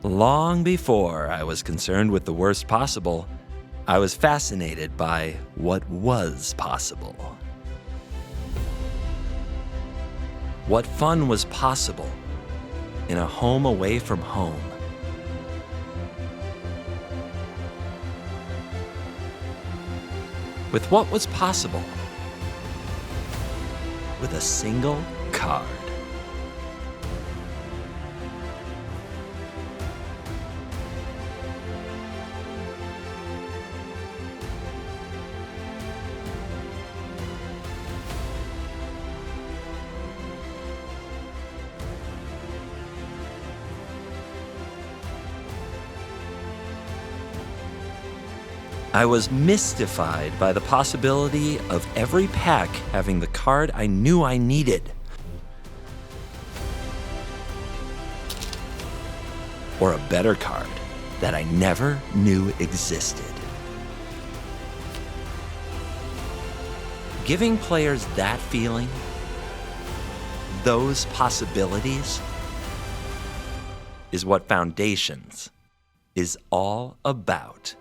Long before I was concerned with the worst possible, I was fascinated by what was possible. What fun was possible in a home away from home? With what was possible with a single card. I was mystified by the possibility of every pack having the card I knew I needed. Or a better card that I never knew existed. Giving players that feeling, those possibilities, is what Foundations is all about.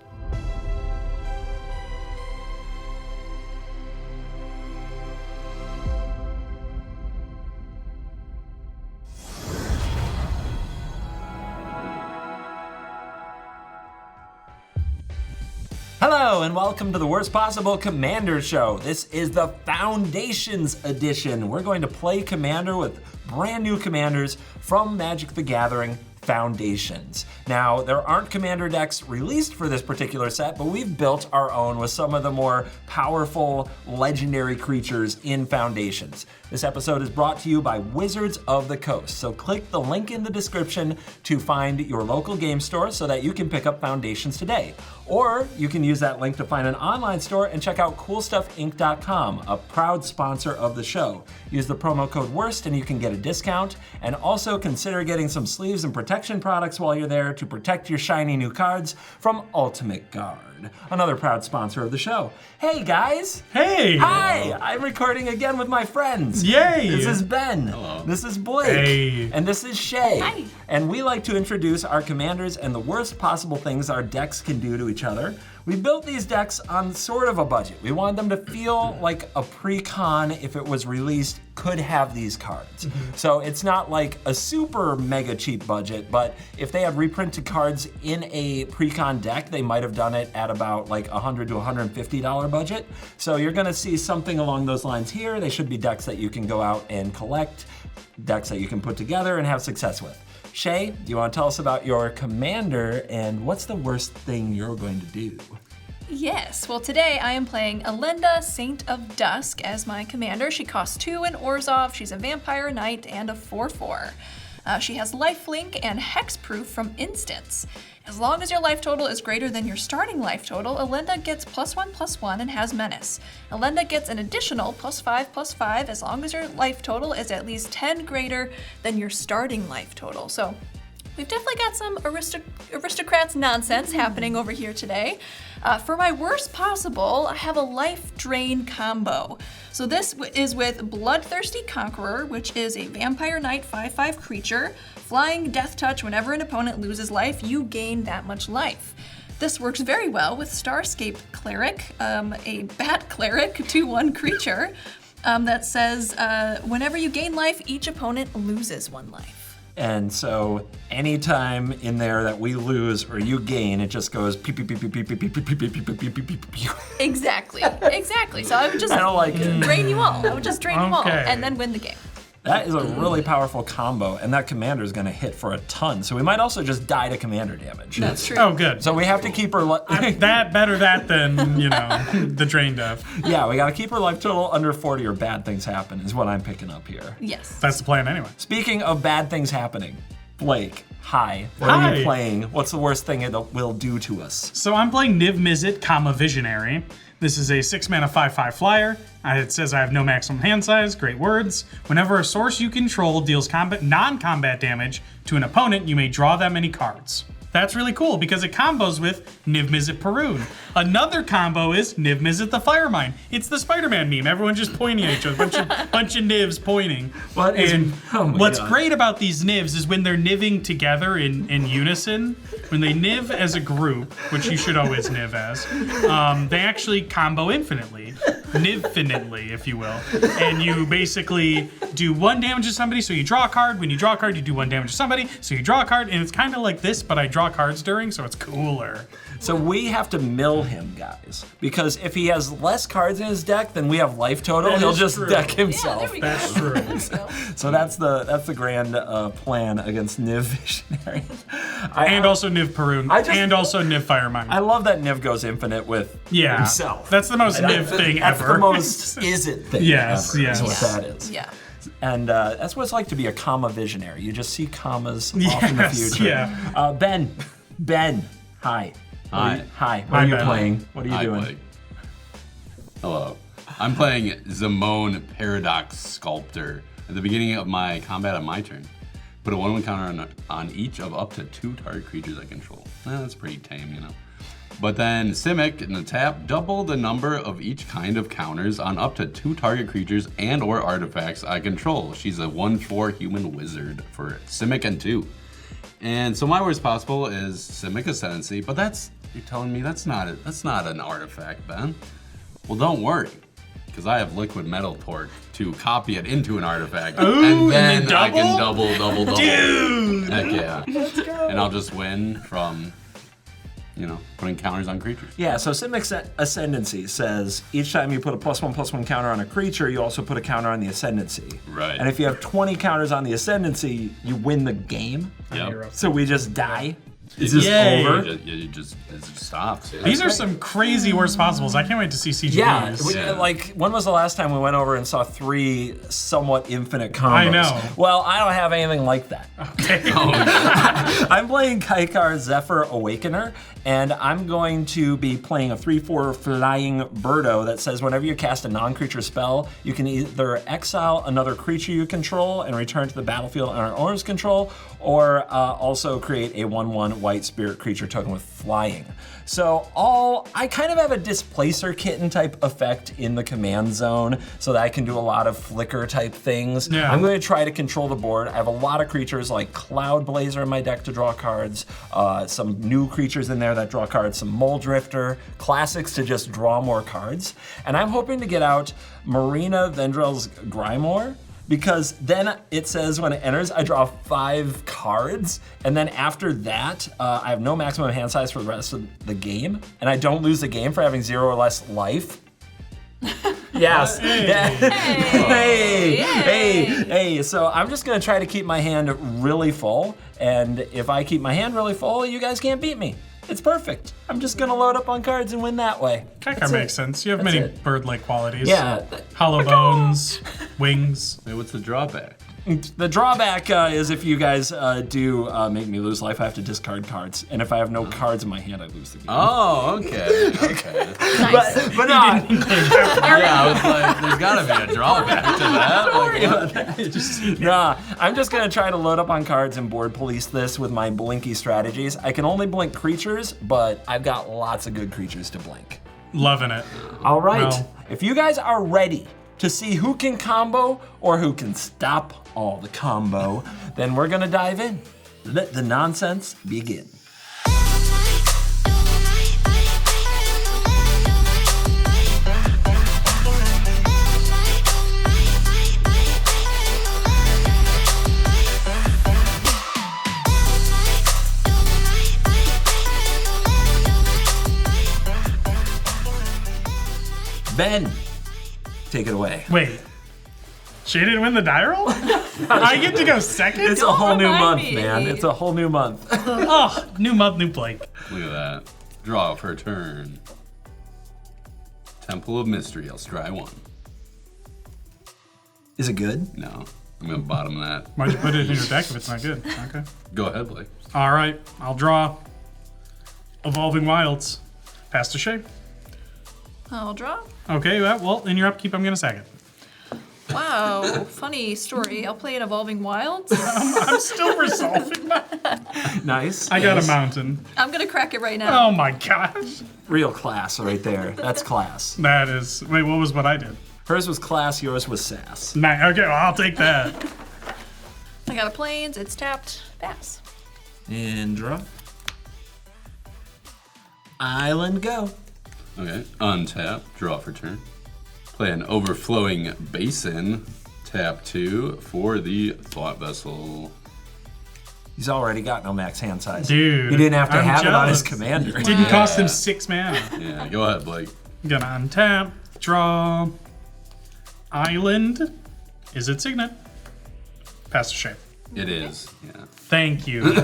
Hello and welcome to the Worst Possible Commander Show. This is the Foundations edition. We're going to play Commander with brand new commanders from Magic the Gathering Foundations. Now, there aren't commander decks released for this particular set, but we've built our own with some of the more powerful, legendary creatures in Foundations. This episode is brought to you by Wizards of the Coast, so click the link in the description to find your local game store so that you can pick up Foundations today. Or you can use that link to find an online store and check out CoolStuffInc.com, a proud sponsor of the show. Use the promo code WORST and you can get a discount. And also consider getting some sleeves and protection products while you're there to protect your shiny new cards from Ultimate Guard, another proud sponsor of the show. Hey guys! Hey! Hi! I'm recording again with my friends. Yay! This is Ben. Hello. This is Blake. Hey. And this is Shea. Hi. And we like to introduce our commanders and the worst possible things our decks can do to each other. We built these decks on sort of a budget. We wanted them to feel like a pre-con, if it was released, could have these cards. So it's not like a super mega cheap budget, but if they had reprinted cards in a pre-con deck, they might have done it at about like $100 to $150 budget. So you're gonna see something along those lines here. They should be decks that you can go out and collect, decks that you can put together and have success with. Shea, do you want to tell us about your commander and what's the worst thing you're going to do? Yes, well today I am playing Elenda, Saint of Dusk as my commander. She costs 2 in Orzhov, she's a vampire knight and a 4/4. She has lifelink and hexproof from instants. As long as your life total is greater than your starting life total, Elenda gets +1/+1 and has menace. Elenda gets an additional +5/+5 as long as your life total is at least 10 greater than your starting life total. So we've definitely got some aristocrats nonsense happening over here today. For my worst possible, I have a life drain combo. So this is with Bloodthirsty Conqueror, which is a vampire knight 5/5 creature. Flying death touch, whenever an opponent loses life, you gain that much life. This works very well with Starscape Cleric, a bat cleric 2/1 creature that says whenever you gain life, each opponent loses 1 life. And so anytime in there that we lose or you gain, it just goes pew pew pew pew pew pew pew pew pew pew pew pew pew pew. Exactly. So I would just I don't like it. drain you all. I would just drain you all Okay. and then win the game. That is a really powerful combo, and that commander is going to hit for a ton. So we might also just die to commander damage. That's true. Oh, good. So we have to keep her. Better that than, the drain death. Yeah, we got to keep her life total under 40 or bad things happen, is what I'm picking up here. Yes. That's the plan anyway. Speaking of bad things happening, Blake, hi. What are you playing? What's the worst thing it will do to us? So I'm playing Niv-Mizzet, Visionary. This is a 6-mana 5/5 flyer. It says I have no maximum hand size, great words. Whenever a source you control deals non-combat damage to an opponent, you may draw that many cards. That's really cool because it combos with Niv-Mizzet Perun. Another combo is Niv-Mizzet the Firemine. It's the Spider-Man meme. Everyone just pointing at each other. Bunch of Nivs pointing. What's great about these Nivs is when they're niving together in unison, when they niv as a group, which you should always niv as, they actually combo infinitely. Niv-finitely, if you will. And you basically do 1 damage to somebody, so you draw a card. When you draw a card, you do 1 damage to somebody, so you draw a card. And it's kind of like this, but I draw cards during, so it's cooler. So we have to mill him, guys, because if he has less cards in his deck than we have life total, he'll just deck himself. Yeah, That's true. So that's the grand plan against Niv Visionary. And also Niv Perun, and also Niv Firemine. I love that Niv goes infinite with himself. That's the most Niv thing that's ever. The most is it thing yes, ever. Yes. Is what that is. Yeah. And that's what it's like to be a comma visionary. You just see commas off in the future. Yeah. Ben, hi. Hi. What are you Ben. playing? What are you doing? Blake. Hello. I'm playing Zimone Paradox Sculptor. At the beginning of my combat on my turn, put a 1/1 counter on each of up to 2 target creatures I control. That's pretty tame, you know. But then Simic in the tap, double the number of each kind of counters on up to 2 target creatures and or artifacts I control. She's a 1/4 human wizard for Simic and 2. And so my worst possible is Simic Ascendancy, but you're telling me that's not an artifact, Ben. Well, don't worry, because I have Liquid Metal Torque to copy it into an artifact, and then I can double. Dude! Heck yeah. Let's go. And I'll just win from, putting counters on creatures. Yeah, so Simic's Ascendancy says each time you put a +1/+1 counter on a creature, you also put a counter on the Ascendancy. Right. And if you have 20 counters on the Ascendancy, you win the game. Yep. So we just die. Is It's this Yay. over? It just stops. These are some crazy worst possibles. I can't wait to see CGs. Yeah, like when was the last time we went over and saw 3 somewhat infinite combos? I know. Well, I don't have anything like that. Okay. I'm playing Kykar Zephyr Awakener, and I'm going to be playing a 3/4 flying birdo that says whenever you cast a non-creature spell, you can either exile another creature you control and return to the battlefield under owner's control, or also create a 1/1 white spirit creature token with flying. So I kind of have a displacer kitten type effect in the command zone so that I can do a lot of flicker type things. Yeah. I'm going to try to control the board. I have a lot of creatures like Cloud Blazer in my deck to draw cards, some new creatures in there that draw cards, some Mole Drifter, classics to just draw more cards. And I'm hoping to get out Marina Vendrell's Grimoire, because then it says when it enters, I draw 5 cards, and then after that, I have no maximum hand size for the rest of the game, and I don't lose the game for having 0 or less life. Yes. Hey. So I'm just gonna try to keep my hand really full, and if I keep my hand really full, you guys can't beat me. It's perfect. I'm just gonna load up on cards and win that way. Kykar makes sense. You have many bird-like qualities. Yeah. Hollow bones, wings. Hey, what's the drawback? The drawback is if you guys do make me lose life, I have to discard cards. And if I have no cards in my hand, I lose the game. Oh, okay. Nice. But not. Yeah, I was like, there's gotta be a drawback to that. Nah, I'm just gonna try to load up on cards and board police this with my blinky strategies. I can only blink creatures, but I've got lots of good creatures to blink. Loving it. All right, Well. if you guys are ready to see who can combo or who can stop all the combo, then we're gonna dive in. Let the nonsense begin. Ben, take it away. Wait. She didn't win the die roll? I get to go second? It's a whole new remind month, me. man. It's a whole new month. Oh, new month, new Blake. Look at that. Draw for a turn. Temple of Mystery, I'll scry 1. Is it good? No, I'm gonna bottom that. Why'd you put it in your deck if it's not good? Okay. Go ahead, Blake. All right, I'll draw Evolving Wilds. Pass to Shea. I'll draw. Okay, well, in your upkeep, I'm gonna sack it. Wow, funny story. I'll play an Evolving Wilds. I'm still resolving that. Nice. I got a mountain. I'm gonna crack it right now. Oh my gosh. Real class right there. That's class. That is. Wait, what was what I did? Hers was class, yours was sass. Okay, well, I'll take that. I got a Plains, it's tapped, pass. And draw. Island, go. Okay, untap, draw for turn. Play an Overflowing Basin, tap 2 for the Thought Vessel. He's already got no max hand size. Dude, He didn't have to I'm have it on his jealous. commander. It didn't cost him 6 mana. Yeah, go ahead, Blake. Gonna untap, draw. Island. Is it Signet? Pass to Shea. It is, yeah. Thank you.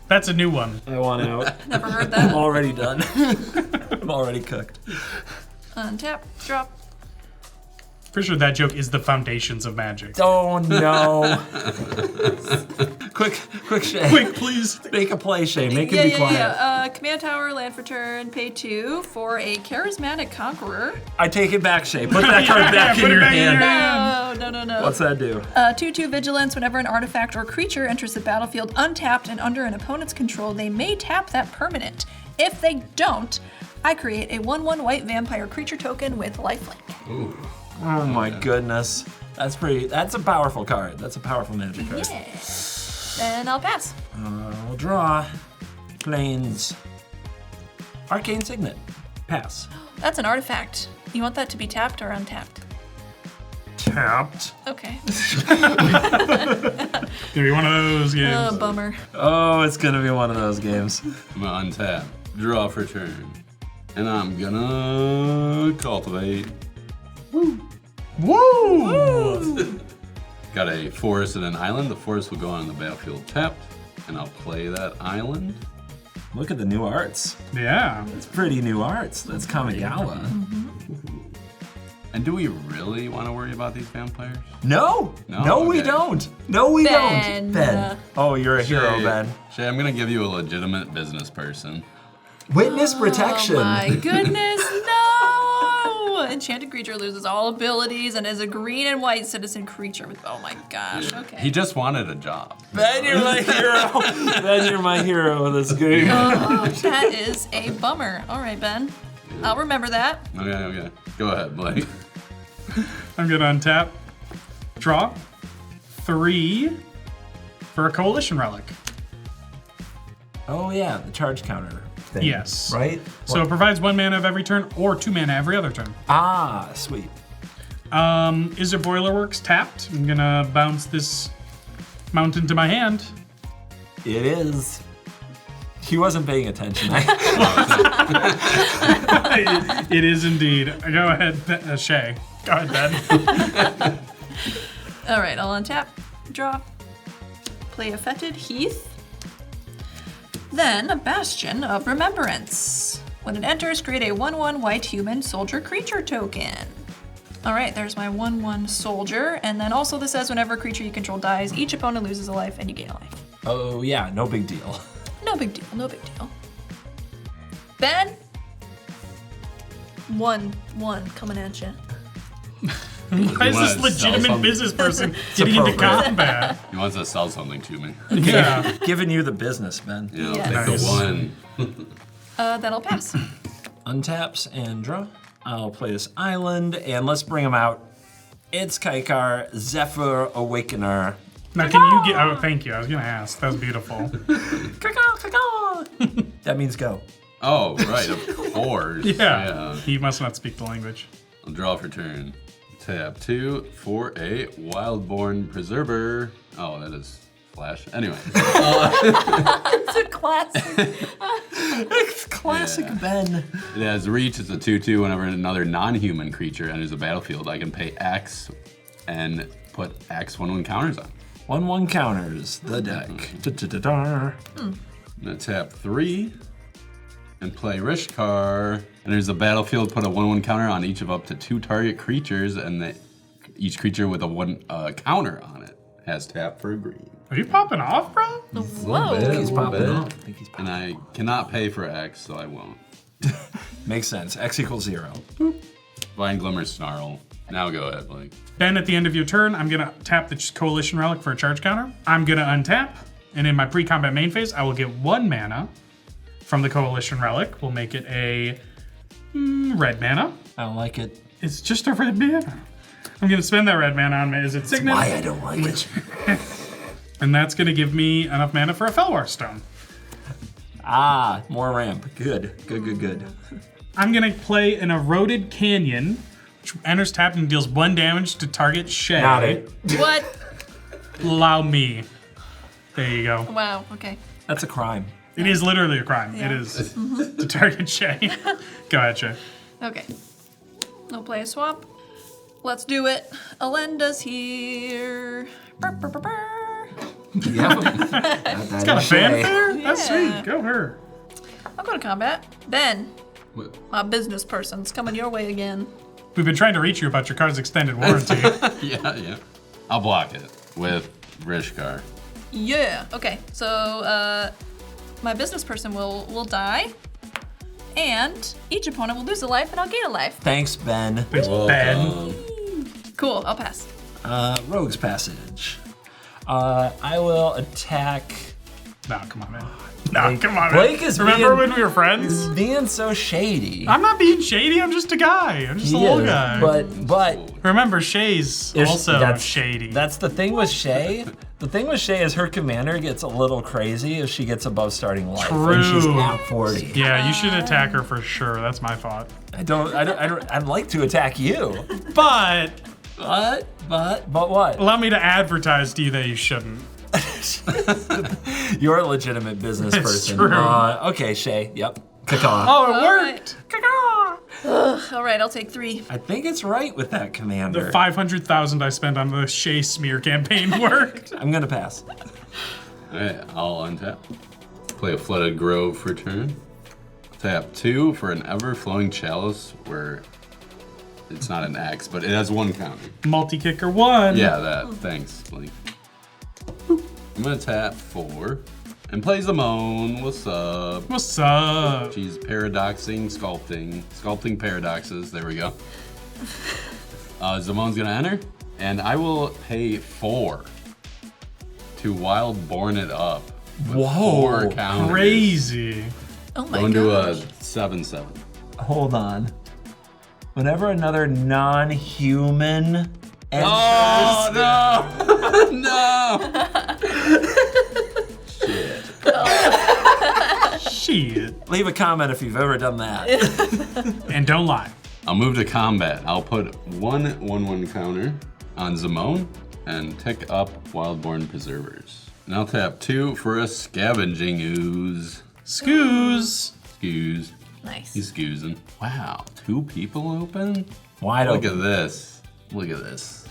That's a new one. I want out. Never heard I'm that. already done. I'm already cooked. Untap, drop. Pretty sure that joke is the foundations of Magic. Oh no. quick, Shay. Quick, please. Make a play, Shay. Make it be quiet. Command tower, land for turn, pay 2 for a charismatic conqueror. I take it back, Shay. Put that card back in put it your back in your hand. hand. No. What's that do? 2/2 vigilance. Whenever an artifact or creature enters the battlefield untapped and under an opponent's control, they may tap that permanent. If they don't, I create a 1/1 white vampire creature token with lifelink. Ooh. Oh my goodness. That's a powerful card. That's a powerful magic card. Yeah. Then I'll pass. I'll draw. Plains. Arcane Signet. Pass. That's an artifact. You want that to be tapped or untapped? Tapped. Okay. Gonna be one of those games. Bummer. Oh, it's gonna be one of those games. I'm gonna untap, draw for turn. And I'm gonna cultivate. Woo! Got a forest and an island. The forest will go on the battlefield tapped, and I'll play that island. Look at the new arts. Yeah. It's pretty new arts. That's Kamigawa. And do we really want to worry about these vampires? No, No? we Okay. don't. No, we Ben. don't. Ben. Oh, you're a hero, Shay, Ben. Shay, I'm gonna give you a legitimate business person. Witness protection. Oh my goodness, no! Enchanted creature loses all abilities and is a green and white citizen creature with, oh my gosh, okay. He just wanted a job. Ben, you're my hero. Ben, you're my hero of this game. Oh, that is a bummer. All right, Ben. I'll remember that. Okay. Go ahead, Blake. I'm gonna untap, draw 3 for a coalition relic. Oh yeah, the charge counter thing. Yes. Right? So it provides 1 mana of every turn or 2 mana every other turn. Ah, sweet. Is there Boilerworks tapped? I'm gonna bounce this mountain to my hand. It is. He wasn't paying attention. It is indeed. Go ahead, Shay. Go ahead, Ben. All right, I'll untap, draw, play a Fetid Heath, then a Bastion of Remembrance. When it enters, create a 1/1 white human soldier creature token. All right, there's my 1/1 soldier, and then also this says whenever a creature you control dies, each opponent loses a life and you gain a life. Oh yeah, no big deal. No big deal, no big deal. Ben? 1/1 coming at you. Why is wanna this sell legitimate something? business person getting into appropriate. combat? He wants to sell something to me. Yeah. Giving you the business, Ben. Yeah, I'll Yes. take Nice. the one. Then I'll pass. Untaps and draw. I'll play this island, and let's bring him out. It's Kykar, Zephyr, Awakener. Now, can you get? Oh, thank you. I was gonna ask. That was beautiful. That means go. Oh, right, of course. Yeah. He must not speak the language. I'll draw for turn. Tap 2 for a Wildborn Preserver. Oh, that is Flash. Anyway. It's a classic. It's classic Yeah. Ben. It has reach. It's a 2/2. Whenever another non-human creature enters the battlefield, I can pay X and put X 1/1 counters on. 1/1 counters the deck. Da-da-da-da. I'm gonna tap 3 and play Rishkar. And there's a battlefield. Put a 1/1 counter on each of up to 2 target creatures, and each creature with a 1 counter on it has tap for a green. Are you popping off, bro? Whoa. He's popping off. I think he's popping. And I cannot pay for X, so I won't. Makes sense. X equals 0. Vine Glimmer Snarl. Now go ahead, Blake. Ben, at the end of your turn, I'm gonna tap the Coalition Relic for a charge counter. I'm gonna untap, and in my pre-combat main phase, I will get 1 mana from the Coalition Relic. We'll make it a red mana. I don't like it. It's just a red mana. I'm gonna spend that red mana on me. Is it Signet? Why I don't like it. And that's gonna give me enough mana for a Felwar Stone. Ah, more ramp. Good. I'm gonna play an Eroded Canyon, which enters tapped and deals 1 damage to target Shea. Got it. What? Allow me. There you go. Wow, okay. That's a crime. It is literally a crime. Yeah. It is to target Shea. Go ahead, Shea. Okay. No play a swap. Let's do it. Elenda's here. Brr, brr, brr, brr. Yep. It's got a fanfare? That's Yeah. sweet. Go her. I'll go to combat. Ben, What? my business person's coming your way again. We've been trying to reach you about your car's extended warranty. Yeah. I'll block it with Kruscke. Yeah. Okay. So my business person will die, and each opponent will lose a life, and I'll gain a life. Thanks, Ben. Thanks, Ben. Cool. I'll pass. Rogue's Passage. I will attack. No, come on, man. No, come on, man. Blake is Remember being- when we were friends? Being so shady. I'm not being shady. I'm just a guy. I'm just a little guy. But Remember, Shea's also that's shady. That's the thing with Shea. The thing with Shea is her commander gets a little crazy if she gets above starting life. And she's True. at 40. Yeah, you should attack her for sure. That's my thought. I'd like to attack you. But But what? allow me to advertise to you that you shouldn't. You're a legitimate business It's person. true. Okay, Shea. Yep. Kykar. Oh, it All worked. All right. I'll take 3. I think it's right with that commander. The 500,000 I spent on the Shea smear campaign worked. I'm gonna pass. Alright, I'll untap. Play a Flooded Grove for turn. Tap 2 for an Ever-Flowing Chalice where it's not an X, but it has 1 counter. Multi-kicker 1. Yeah, that. Thanks, Blake. I'm gonna tap 4 and play Zimone. What's up? What's up? She's paradoxing, sculpting paradoxes. There we go. Zimone's gonna enter, and I will pay 4 to Wildborn it up. With 4 counters. Crazy. Oh my Going to a gosh. 7/7. Hold on. Whenever another non-human enters, Oh no! No! Shit. leave a comment if you've ever done that. And don't lie. I'll move to combat. I'll put 1/1/1 counter on Zimone and tick up Wildborn Preservers. And I'll tap 2 for a Scavenging Ooze. Scoos. Scoos. Nice. He's scoozing. Wow, 2 people open? Wide Look open. at this. Look at this.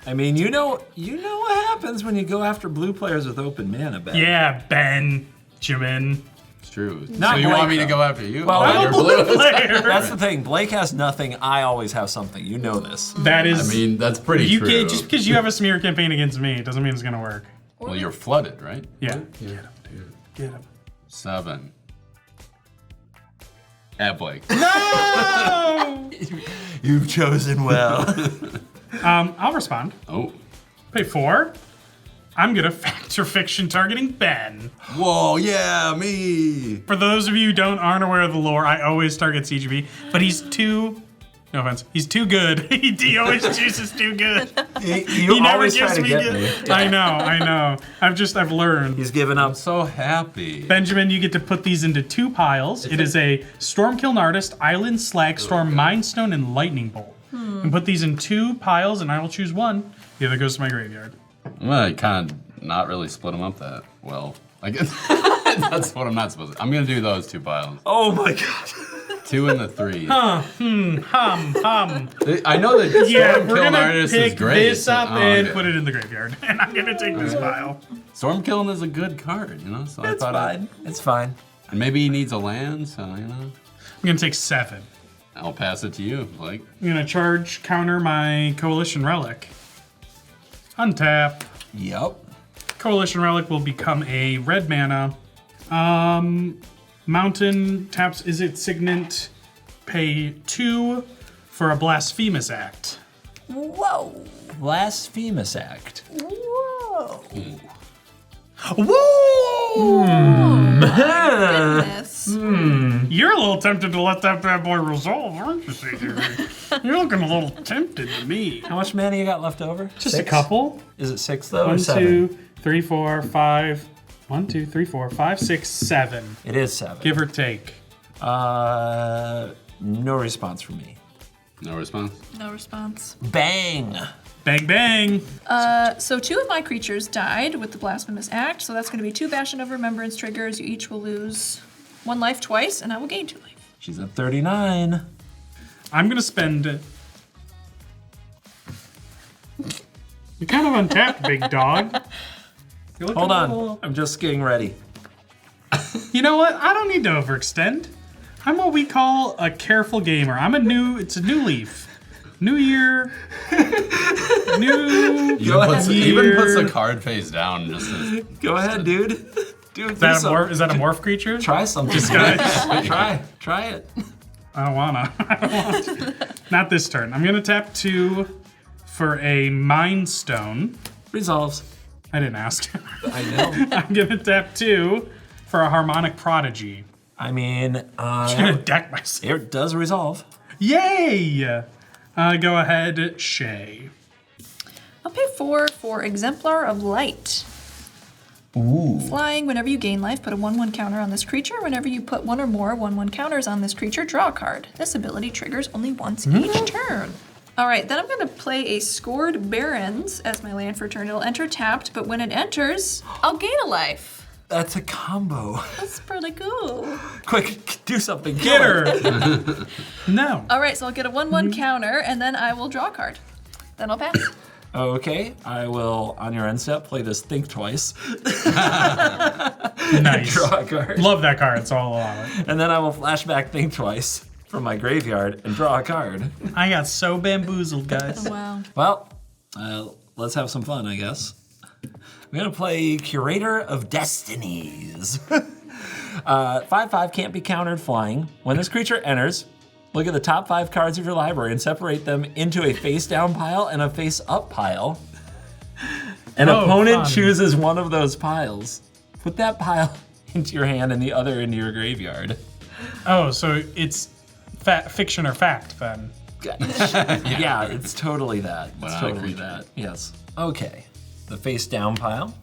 I mean, you know what happens when you go after blue players with open mana, Ben. Yeah, Benjamin. It's true. Not so you Blake, want me to though. go after you? Well, Oh, I'm you're a blue. Player. That's the thing. Blake has nothing. I always have something. You know this. That is. I mean, that's pretty you true. can't, just because you have a smear campaign against me doesn't mean it's gonna work. Well, you're flooded, right? Yeah. Get him. 7. At Blake. No! You've chosen well. I'll respond. Oh. Pay 4. I'm gonna factor fiction targeting Ben. Whoa, yeah, me. For those of you who aren't aware of the lore, I always target CGB, but he's too. No offense. He's too good. he always chooses too good. You He never always try gives to me get good. me. I know. I've learned. He's given up. I'm so happy. Benjamin, you get to put these into 2 piles. It is a Stormkiln Artist, Island Slag Storm, Mind Stone, and Lightning Bolt. And put these in 2 piles, and I will choose 1. The other goes to my graveyard. I'm gonna kind of not really split them up that well. I guess that's what I'm not supposed to. I'm gonna do those 2 piles. Oh my god. 2 and the 3. Hum. I know that Yeah, we're Stormkill gonna Artist is pick great. this up Oh, and okay. put it in the graveyard. And I'm gonna take this pile. Stormkiln is a good card, you know. So It's I thought fine. It's fine. and maybe he needs a land, so you know. I'm gonna take 7. I'll pass it to you, Blake. I'm gonna charge counter my Coalition Relic. Untap. Yep. Coalition Relic will become a red mana. Mountain taps, is it Signet? Pay 2 for a blasphemous act. Whoa. Blasphemous act. Whoa. Woo! Goodness. You're a little tempted to let that bad boy resolve, aren't you, CJ? You're looking a little tempted to me. How much mana you got left over? Just 6? a couple. Is it 6 though? 1, or 7? 2, 3, 4, 5. 1, 2, 3, 4, 5, 6, 7. It is 7. Give or take. No response from me. No response. No response. Bang! Bang, bang. So 2 of my creatures died with the Blasphemous Act, so that's going to be 2 Bastion of Remembrance triggers. You each will lose 1 life twice, and I will gain 2 life. She's at 39. I'm going to spend... You're kind of untapped, big dog. Hold on. I'm just getting ready. You know what? I don't need to overextend. I'm what we call a careful gamer. It's a new leaf. New year. New Even puts the card face down. Go ahead, dude. Dude, Is that a morph creature? Try something. Try it. I don't wanna. Not this turn. I'm gonna tap 2 for a Mind Stone. Resolves. I didn't ask. I know. I'm gonna tap 2 for a Harmonic Prodigy. I mean, I'm gonna deck myself. it does resolve. Yay! Go ahead, Shea. I'll pay 4 for Exemplar of Light. Ooh. Flying, whenever you gain life, put a 1/1 counter on this creature. Whenever you put 1 or more 1/1 counters on this creature, draw a card. This ability triggers only once each turn. All right, then I'm going to play a Scored Barrens as my land for a turn. It'll enter tapped, but when it enters, I'll gain a life. That's a combo. That's pretty cool. Quick, do something. Get her! No. All right, so I'll get a 1/1 counter, and then I will draw a card. Then I'll pass. Okay, I will, on your end step, play this Think Twice. Nice. Draw a card. Love that card, so I'll allow it. And then I will flashback Think Twice from my graveyard and draw a card. I got so bamboozled, guys. Wow. Well, let's have some fun, I guess. I'm gonna play Curator of Destinies. 5/5 can't be countered flying. When this creature enters, look at the top 5 cards of your library and separate them into a face-down pile and a face-up pile. An opponent chooses one of those piles. Put that pile into your hand and the other into your graveyard. Oh, so it's fiction or fact, then? Yeah, it's totally that. It's Banana totally creature. that, yes. Okay, the face-down pile.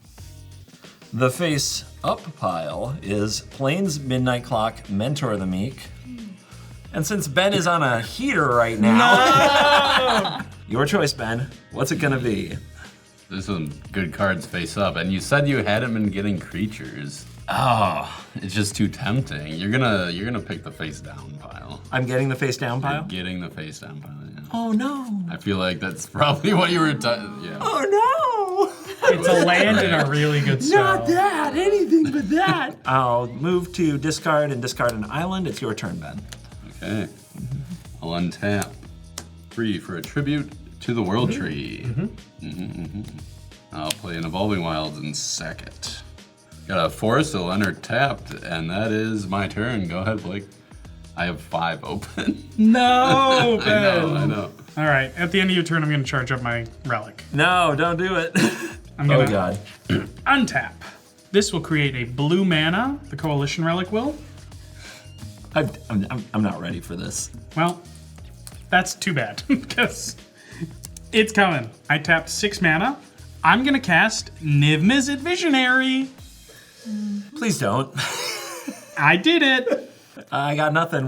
The face-up pile is Plains Midnight Clock, Mentor the Meek. And since Ben is on a heater right now, your choice, Ben. What's it gonna be? There's some good cards face up, and you said you hadn't been getting creatures. Oh, it's just too tempting. You're gonna pick the face down pile. I'm getting the face-down pile? Getting the face down pile. Yeah. Oh no. I feel like that's probably what you were. Yeah. Oh no. It's a land and a really good spell. Not that, anything but that. I'll move to discard and discard an island. It's your turn, Ben. Okay. I'll untap 3 for a tribute to the World Tree. I'll play an Evolving Wilds and sack it. Got a Forest of Leonard tapped, and that is my turn. Go ahead, Blake. I have 5 open. No, Ben. I know. All right, at the end of your turn, I'm going to charge up my relic. No, don't do it. I'm gonna Oh god. untap. This will create a blue mana. The Coalition relic will. I'm not ready for this. Well, that's too bad because it's coming. I tapped 6 mana. I'm gonna cast Niv-Mizzet Visionary. Please don't. I did it. I got nothing.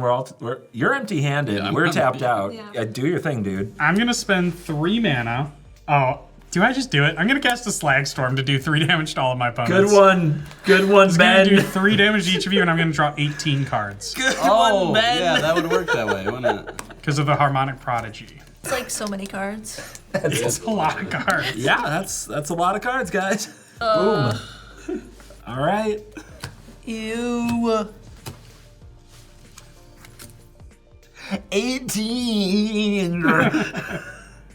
You're empty-handed. Yeah, We're I'm- tapped out. Yeah. Do your thing, dude. I'm gonna spend 3 mana. Oh, do I just do it? I'm gonna cast a Slag Storm to do 3 damage to all of my opponents. Good one. Good one, I'm gonna Ben. do 3 damage to each of you, and I'm gonna draw 18 cards Good Oh, one, Ben. yeah, that would work that way, wouldn't it? because of the Harmonic Prodigy. It's like so many cards. It's a lot of cards. Yeah, that's a lot of cards, guys. Boom. All right. Ew. 18.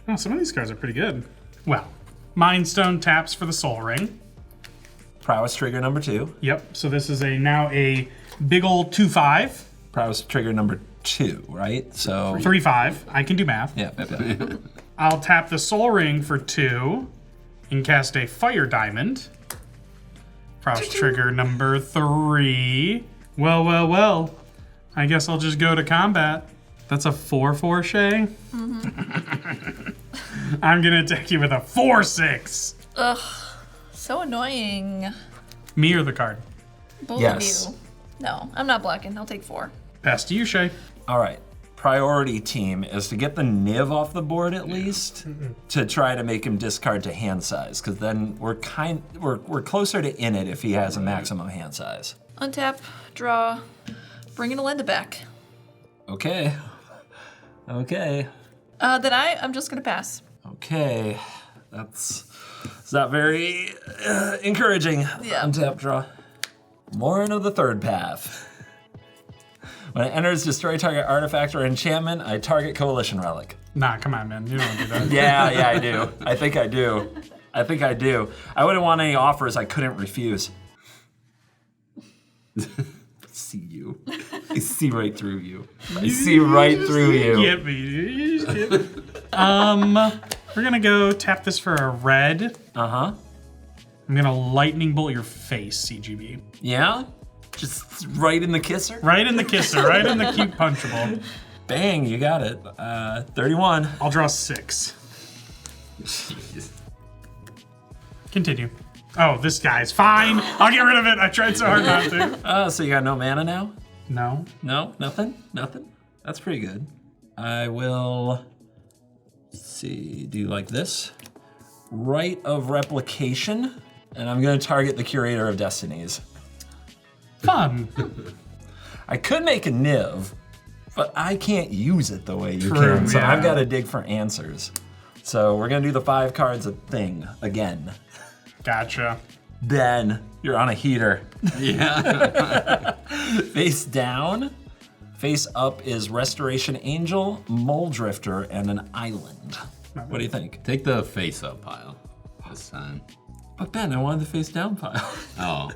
Oh, some of these cards are pretty good. Well, Mind Stone taps for the Soul Ring. Prowess trigger number 2. Yep. So this is now a big old 2/5. Prowess trigger number 2, right? So 3, 5. I can do math. yeah. I'll tap the Soul Ring for 2 and cast a Fire Diamond. Frost trigger number 3. Well. I guess I'll just go to combat. That's a 4/4, Shea. Mm-hmm. I'm gonna attack you with a 4/6. Ugh, so annoying. Me or the card? Both Yes. of you. No, I'm not blocking. I'll take 4. Pass to you, Shea. All right. Priority team is to get the Niv off the board at least to try to make him discard to hand size, because then we're closer to in it if he has a maximum hand size. Untap, draw, bring an Elenda back. Okay. Then I'm just gonna pass. Okay. It's not very encouraging. Yeah. Untap, draw. Morin of the Third Path. When it enters destroy target artifact or enchantment, I target Coalition Relic. Nah, come on, man. You don't do that. Yeah, I do. I think I do. I wouldn't want any offers I couldn't refuse. I see you. I see right through you. I see right through you. Get me. You just get me. We're gonna go tap this for a red. Uh-huh. I'm gonna lightning bolt your face, CGB. Yeah? Just right in the kisser? Right in the kisser, right in the cute punchable. Bang, you got it. 31. I'll draw 6. Jeez. Continue. Oh, this guy's fine. I'll get rid of it. I tried so hard not to. So you got no mana now? No. No? Nothing? That's pretty good. I will, see, do like this. Rite of Replication, and I'm gonna target the Curator of Destinies. Fun. I could make a Niv, but I can't use it the way you True, can, so yeah. I've gotta dig for answers. So we're gonna do the 5 cards a thing again. Gotcha. Ben, you're on a heater. Yeah. Face down. Face up is Restoration Angel, Mole Drifter, and an Island. What do you think? Take the face up pile this time. But Ben, I wanted the face down pile. Oh.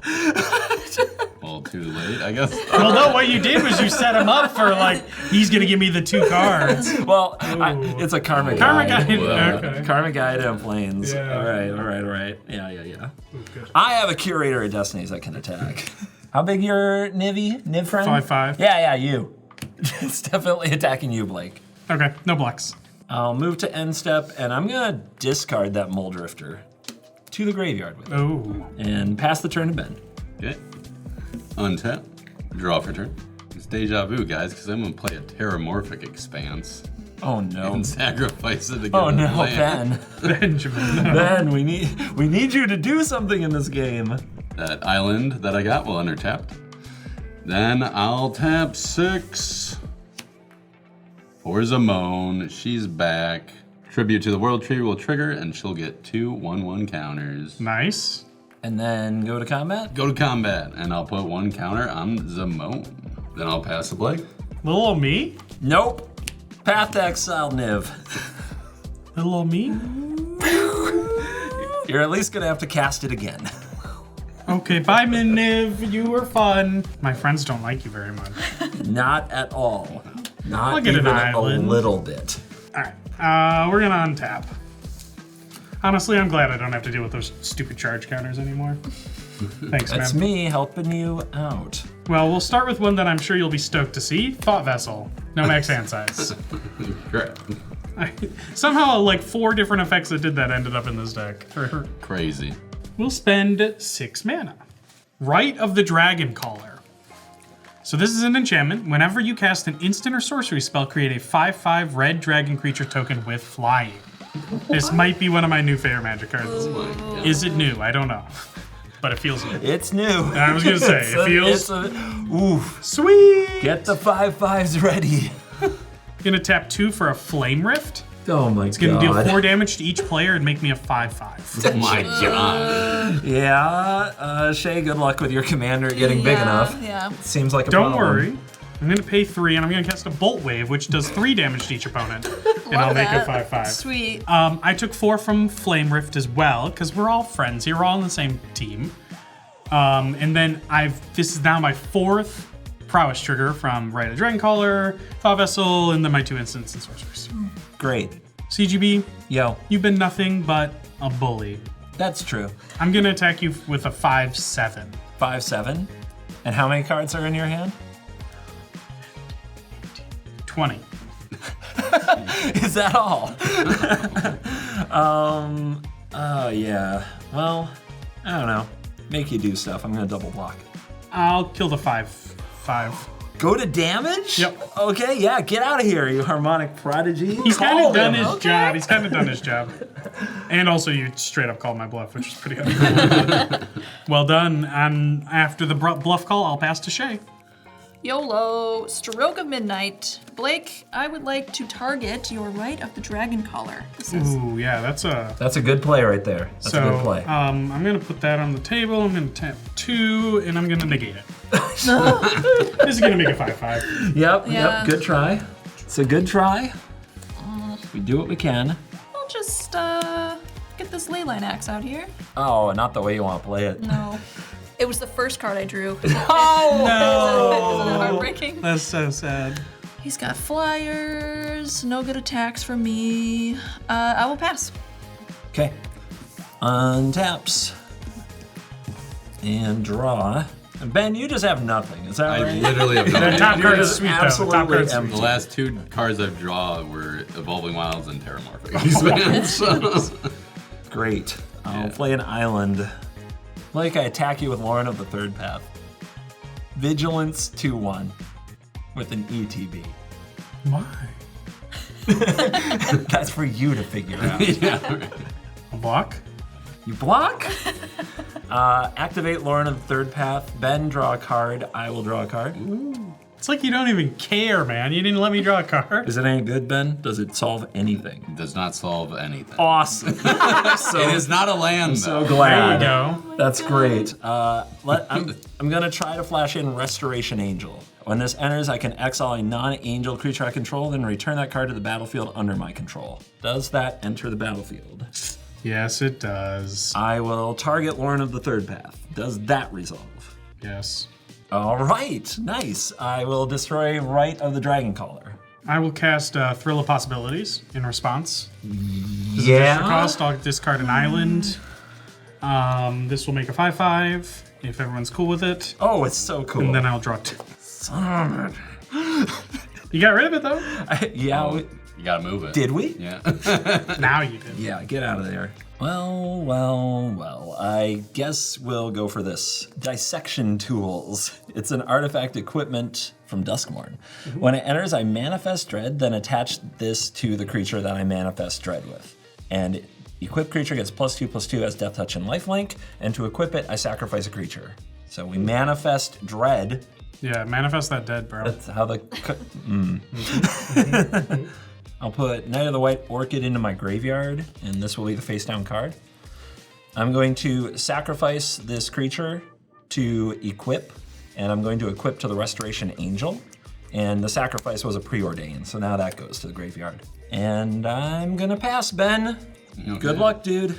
Well, too late, I guess. Well, no, what you did was you set him up for, like, he's gonna give me the 2 cards. Well, it's a Karma Karma Guide. Guide, okay. Karma Guide and Planes. Yeah. All right. Yeah. Good. I have a Curator of Destinies I can attack. How big your Niv friend? 5/5. Yeah, you. It's definitely attacking you, Blake. Okay, no blocks. I'll move to end step, and I'm gonna discard that Mole Drifter to the graveyard with it, Oh. and pass the turn to Ben. Okay. Untap. Draw for turn. It's deja vu, guys, because I'm gonna play a Terramorphic Expanse Oh no. and sacrifice it to get Oh a no, land. Ben. Benjamin, no. Ben, we need you to do something in this game. That island that I got will undertap. Then I'll tap 6 for Zimone. She's back. Tribute to the World Tree will trigger, and she'll get 2 1/1 counters. Nice. And then go to combat. Go to combat, and I'll put 1 counter on Zimone. Then I'll pass the Blake. Little old me? Nope. Path to Exile Niv. Little old me? You're at least gonna have to cast it again. Okay, bye, Niv. You were fun. My friends don't like you very much. Not at all. Not I'll get even an a island. little bit. All right, we're gonna untap. Honestly, I'm glad I don't have to deal with those stupid charge counters anymore. Thanks, That's man. me helping you out. Well, we'll start with one that I'm sure you'll be stoked to see. Thought Vessel. No max hand size. Great. Somehow, like 4 different effects that did that ended up in this deck. Crazy. We'll spend 6 mana. Rite of the Dragon Caller. So this is an enchantment. Whenever you cast an instant or sorcery spell, create a 5/5 red dragon creature token with flying. This might be one of my new favorite Magic cards. Oh my God. Is it new? I don't know. But it feels new. It's new. I was gonna say, it feels oof. sweet. Get the 5/5s ready. Gonna tap 2 for a Flame Rift. Oh my It's gonna deal 4 damage to each player and make me a 5/5. Oh my God. Yeah, Shea, good luck with your commander getting big enough. Yeah. Seems like a Don't problem. worry. I'm gonna pay 3 and I'm gonna cast a Bolt Wave, which does 3 damage to each opponent. And I'll make a 5/5. Sweet. I took 4 from Flame Rift as well, because we're all friends here, we're all on the same team. And then this is now my 4th prowess trigger from Rite of Dragoncaller, Thought Vessel, and then my 2 instants and sorcerers. Great. CGB, Yo, you've been nothing but a bully. that's true. I'm gonna attack you with a 5/7. 5/7. And how many cards are in your hand? 20. Is that all? Yeah. Well, I don't know. Make you do stuff. I'm gonna double block. I'll kill the 5. Go to damage? Yep. Okay, yeah, get out of here, you harmonic prodigy. He's kind of done him. his job. He's kind of done his job. And also, you straight up called my bluff, which is pretty good. Well done. And after the bluff call, I'll pass to Shea. YOLO, Stroke of Midnight. Blake, I would like to target your Rite of the Dragon Collar. This is Ooh, yeah, that's a... That's a good play right there. That's a good play. I'm going to put that on the table. I'm going to tap 2, and I'm going to negate it. This is going to make a 5/5. Yep, Yeah. good try. It's a good try. We do what we can. I'll just get this Leyline Axe out here. Oh, not the way you want to play it. No. It was the first card I drew. Oh! Isn't it heartbreaking? That's so sad. He's got flyers, no good attacks from me. I will pass. Okay. Untaps. And draw. And Ben, you just have nothing. Is that I right? literally have The nothing. top You're card is just sweet, though. The top absolutely card is empty. The last 2 cards I've drawn were Evolving Wilds and Terramorphic. So- Great. I'll Yeah. play an island. Like I attack you with Lauren of the Third Path. Vigilance 2/1 with an ETB. Why? That's for you to figure out. yeah, right. A block? You block? Activate Lauren of the Third Path. Ben, draw a card. I will draw a card. It's like you don't even care, man. You didn't let me draw a card. Is it any good, Ben? Does it solve anything? Does not solve anything. Awesome. It is not a land, So though. There glad. you go. That's great. I'm gonna try to flash in Restoration Angel. When this enters, I can exile a non-angel creature I control, then return that card to the battlefield under my control. Does that enter the battlefield? Yes, it does. I will target Lauren of the Third Path. Does that resolve? Yes. All right, nice. I will destroy Rite of the Dragon Caller. I will cast Thrill of Possibilities in response. Yeah. For cost, I'll discard an island. This will make a 5/5 if everyone's cool with it. Oh, it's so cool. And then I'll draw 2. Son You got rid of it though? yeah. You gotta move it. Did we? Yeah. Now you did. Yeah, get out of there. Well, I guess we'll go for this. Dissection Tools. It's an artifact equipment from Duskmorn. When it enters, I manifest Dread, then attach this to the creature that I manifest Dread with. And equipped creature gets +2/+2 as Death Touch and Lifelink, and to equip it, I sacrifice a creature. So we manifest Dread. Yeah, manifest that dead, bro. That's how the... I'll put Knight of the White Orchid into my graveyard, and this will be the face down card. I'm going to sacrifice this creature to equip, and I'm going to equip to the Restoration Angel. And the sacrifice was a preordained, so now that goes to the graveyard. And I'm gonna pass, Ben. Okay. Good luck, dude.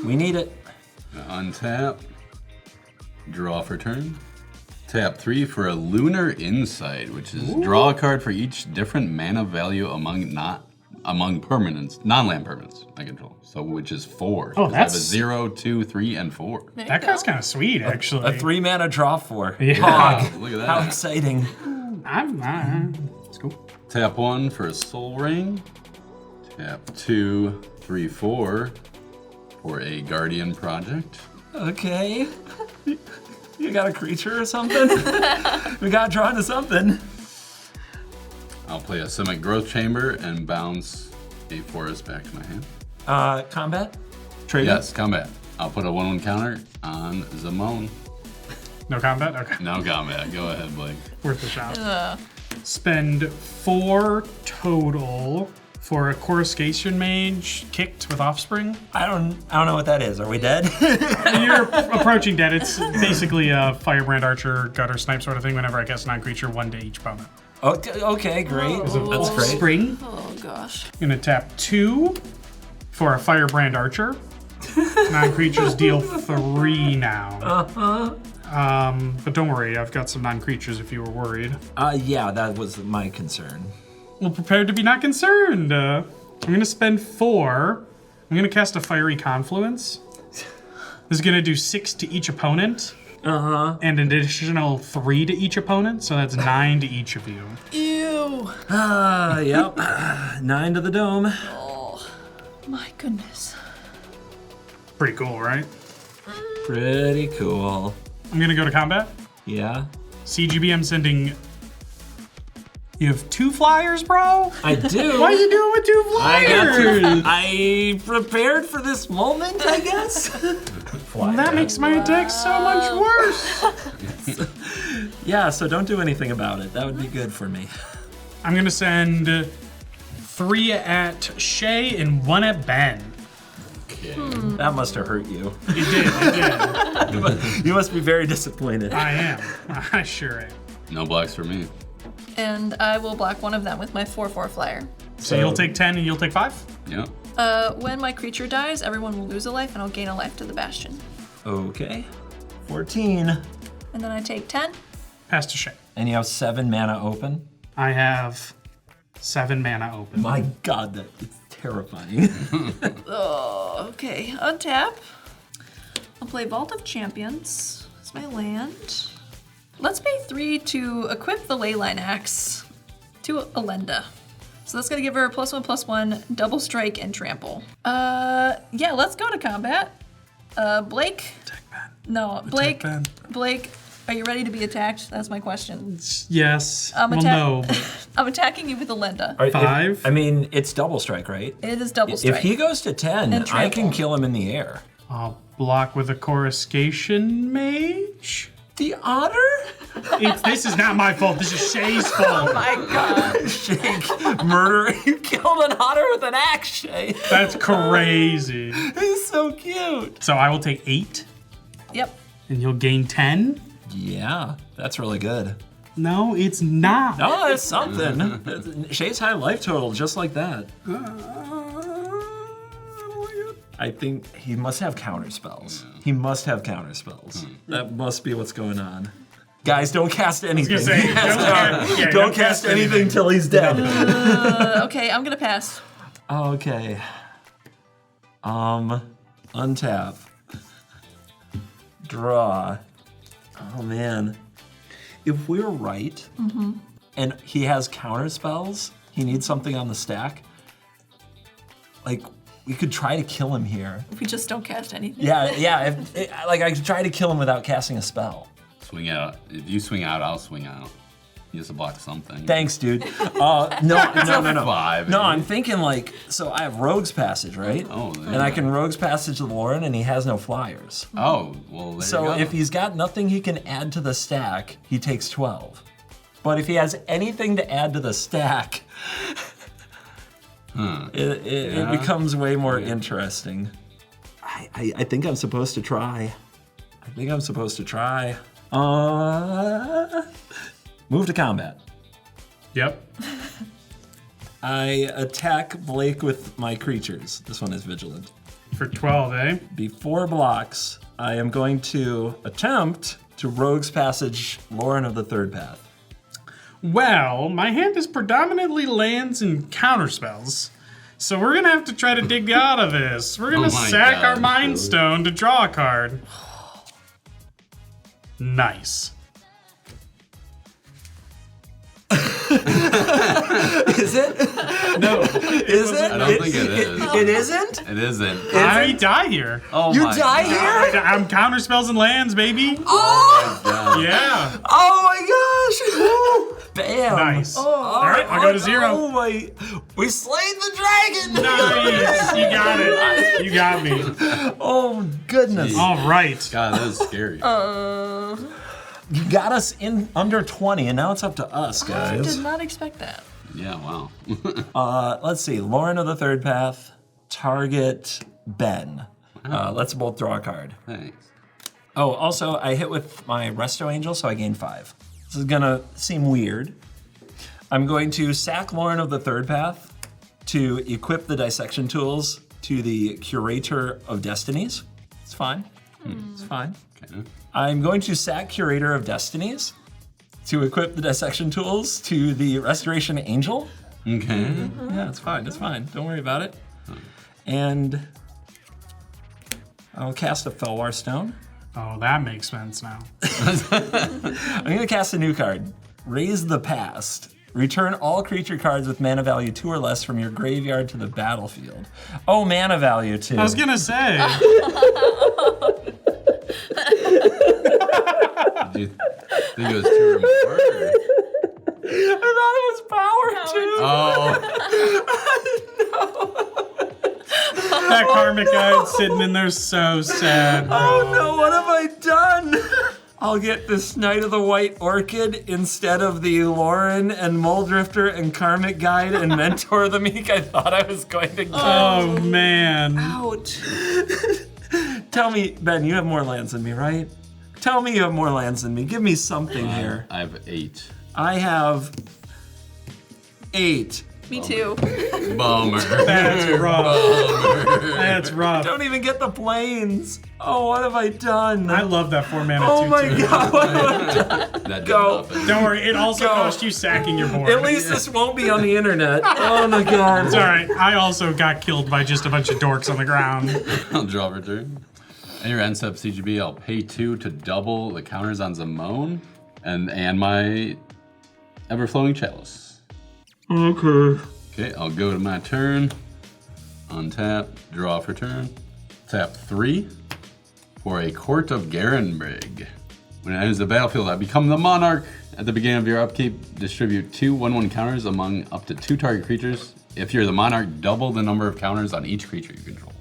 We need it. Untap. Draw for turn. Tap 3 for a Lunar Insight, which is draw a card for each different mana value among permanents, non-land permanents I control. So which is 4. Oh, I have a that's- 0, 2, 3, and 4. There you That go. card's kind of sweet, actually. A 3-mana draw for. Yeah. Hog. Look at that. How exciting. It's cool. Tap 1 for a Soul Ring. Tap 2, 3, 4 for a Guardian Project. Okay. You got a creature or something? We got drawn to something. I'll play a Simic Growth Chamber and bounce a forest back to my hand. Combat? Trade? Yes, combat. I'll put a 1/1 counter on Zimone. No combat? Okay. No combat. Go ahead, Blake. Worth a shot. Spend 4 total for a Coruscation Mage kicked with Offspring. I don't know what that is. Are we dead? You're approaching dead. It's basically a Firebrand Archer, Gutter Snipe sort of thing. Whenever I cast non-creature, 1 to each opponent. Okay, great. Is it That's great. Spring. Oh gosh. I'm gonna tap 2 for a Firebrand Archer. Non-creatures deal 3 now. But don't worry, I've got some non-creatures if you were worried. Yeah, that was my concern. Well, prepared to be not concerned. I'm gonna spend 4. I'm gonna cast a Fiery Confluence. This is gonna do 6 to each opponent. And an additional 3 to each opponent, so that's 9 to each of you. Ew. Yep. 9 to the dome. Oh, my goodness. Pretty cool, right? Pretty cool. I'm gonna go to combat. Yeah. CGB, I'm sending. You have 2 flyers, bro? I do. What are you doing with 2 flyers? I prepared for this moment, I guess. Well, that makes my attack so much worse. Yeah, so don't do anything about it. That would be good for me. I'm gonna send 3 at Shea and 1 at Ben. Okay. That must have hurt you. It did. You must be very disappointed. I am. I sure am. No blocks for me. And I will block one of them with my 4/4 flyer. So you'll take 10 and you'll take 5? Yep. When my creature dies, everyone will lose a life and I'll gain a life to the bastion. Okay. 14. And then I take 10. Pass to Shea. And you have 7 mana open? I have 7 mana open. My god, that is terrifying. Oh, okay. Untap. I'll play Vault of Champions. It's my land. Let's pay 3 to equip the Leyline Axe to Elenda. So that's gonna give her a +1/+1, double strike, and trample. Yeah, let's go to combat. Blake? Attack Ben. No, Blake. Ben. Blake, are you ready to be attacked? That's my question. Yes. I'm Well, no. But I'm attacking you with Elenda. 5? I mean, it's double strike, right? It is double strike. If he goes to 10, And I can trample. kill him in the air. I'll block with a Coruscation Mage. The otter? This is not my fault. This is Shea's fault. My God. Shake, murder. You killed an otter with an axe, Shay. That's crazy. He's so cute. So I will take 8, Yep. and you'll gain 10. Yeah, that's really good. No, it's not. Oh, it's something. Shay's high life total, just like that. I think he must have counter spells. He must have counter spells. That must be what's going on. Guys, don't cast anything. Say, Don't cast anything till he's dead. Okay, I'm gonna pass. Okay. Untap. Draw. Oh man. If we're right, and he has counter spells, he needs something on the stack. Like, we could try to kill him here. If we just don't cast anything. Yeah. I could try to kill him without casting a spell. Swing out. If you swing out, I'll swing out. You have to block something. Thanks, dude. No. 5. No, I'm thinking like, so I have Rogue's Passage, right? Oh, there And you I go. can Rogue's Passage Lauren, and he has no flyers. Oh, well, there So you go. if he's got nothing he can add to the stack, he takes 12. But if he has anything to add to the stack, it becomes way more interesting. I think I'm supposed to try. Move to combat. Yep. I attack Blake with my creatures. This one is vigilant. For 12, eh? Before blocks, I am going to attempt to Rogue's Passage Lauren of the Third Path. Well, my hand is predominantly lands and counterspells. So we're gonna have to try to dig out of this. We're gonna Oh my sack God, our Mind Stone to draw a card. Nice. Is it? No. Is it? I don't think it is. It isn't? It isn't. I die here. Oh You my die God. here? I'm counterspells and lands, baby. Oh! God. Yeah. Oh my gosh! Woo! Bam! Nice. Oh, All right, I'll go to 0. Oh my! We slayed the dragon! Nice. You got it. You got me. Oh goodness! Jeez. All right. God, that is scary. You got us in under 20, and now it's up to us, I guys. did not expect that. Yeah, wow. Let's see. Lauren of the Third Path. Target Ben. Let's both draw a card. Thanks. Oh, also, I hit with my Resto Angel, so I gain 5. This is gonna seem weird. I'm going to sack Lauren of the Third Path to equip the dissection tools to the Curator of Destinies. It's fine. It's fine. Okay. I'm going to sack Curator of Destinies to equip the dissection tools to the Restoration Angel. Okay. Yeah, it's fine. It's fine. Don't worry about it. And I'll cast a Felwar Stone. Oh, that makes sense now. I'm going to cast a new card. Raise the Past. Return all creature cards with mana value 2 or less from your graveyard to the battlefield. Oh, mana value 2. I was gonna say. Do you think it was 2 or more? I thought it was power 2. That karmic guide sitting in there so sad, bro. Oh no, what have I done? I'll get this Knight of the White Orchid instead of the Lauren and Moldrifter and Karmic Guide and Mentor the Meek I thought I was going to get. Oh, man. Ouch. Tell me, Ben, you have more lands than me, right? Tell me you have more lands than me. Give me something here. I have 8. I have 8. Me too. Bummer. That's rough. That's rough. Don't even get the planes. Oh, what have I done? I love that 4 mana 2/2. Oh my god, what have I done? That did Go. nothing. Don't worry, it also Go. cost you sacking your board. At least this won't be on the internet. Oh my god. It's alright. I also got killed by just a bunch of dorks on the ground. I'll draw return. And your end step CGB, I'll pay 2 to double the counters on Zimone and my Everflowing Chalice. Okay. Okay, I'll go to my turn. Untap, draw for turn. Tap 3 for a Court of Garenbrig. When it enters the battlefield, I become the Monarch. At the beginning of your upkeep, distribute 2 1/1 counters among up to 2 target creatures. If you're the Monarch, double the number of counters on each creature you control.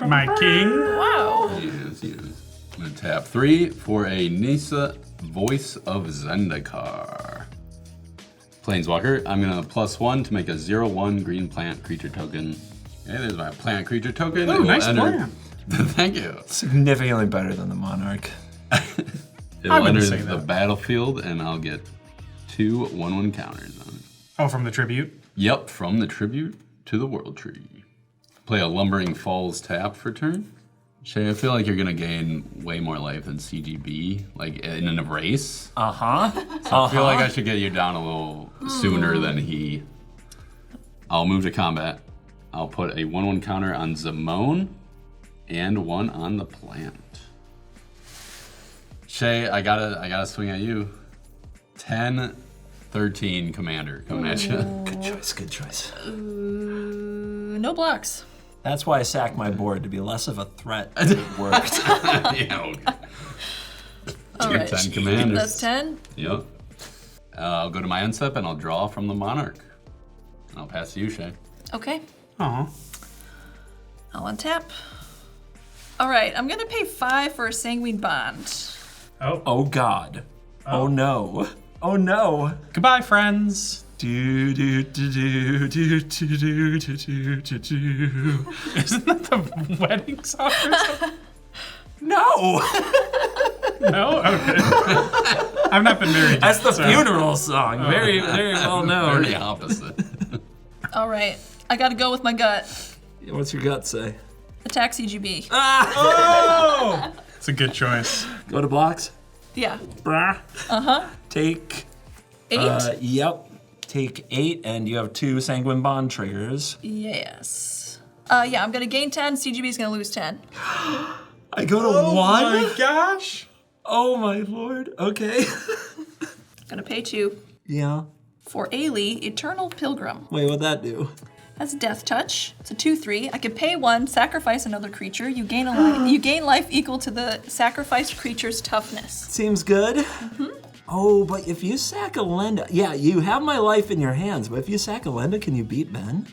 My king. Wow. Yes. I'm gonna tap 3 for a Nisa Voice of Zendikar. Planeswalker, I'm gonna +1 to make a 0/1 green plant creature token. Okay, there's my plant creature token. Oh, It will nice enter- plant. Thank you. Significantly better than the Monarch. It'll I wouldn't enter say the that. battlefield, and I'll get 2 1/1 counters on it. Oh, from the tribute? Yep, from the tribute to the World Tree. Play a Lumbering Falls tap for turn. Shea, I feel like you're gonna gain way more life than CGB, like in a race. Uh-huh. I feel like I should get you down a little sooner than he. I'll move to combat. I'll put a 1/1 counter on Zimone and 1 on the plant. Shea, I gotta swing at you. 10-13 commander coming at you. Good choice, good choice. No blocks. That's why I sacked my board, to be less of a threat. It worked. Yeah, okay. All right. 10 commanders. That's 10. Yep. I'll go to my end step and I'll draw from the Monarch. And I'll pass to you, Shea. Okay. Aw. I'll untap. All right. I'm gonna pay 5 for a Sanguine Bond. Oh. Oh god. Oh no. Oh no. Goodbye, friends. Do do do do do do do do do do do. Isn't that the wedding song or something? No. No? Okay. I've not been married yet. That's the so- funeral song. Very, very well known. Very opposite. All right. I gotta go with my gut. What's your gut say? Attack CGB. Oh! It's a good choice. Go to blocks. Yeah. Brah. Uh-huh. Take. 8? Yep. Take 8, and you have 2 Sanguine Bond triggers. Yes. Yeah, I'm gonna gain 10. CGB's gonna lose 10. I go to 1? Oh my gosh! Oh my lord. Okay. Gonna pay 2 Yeah. for Ailey, Eternal Pilgrim. Wait, what'd that do? That's Death Touch. It's a 2/3. I could pay 1, sacrifice another creature. You gain a life. You gain life equal to the sacrificed creature's toughness. Seems good. Mm-hmm. Oh, but if you sack Elenda, yeah, you have my life in your hands, but if you sack Elenda, can you beat Ben?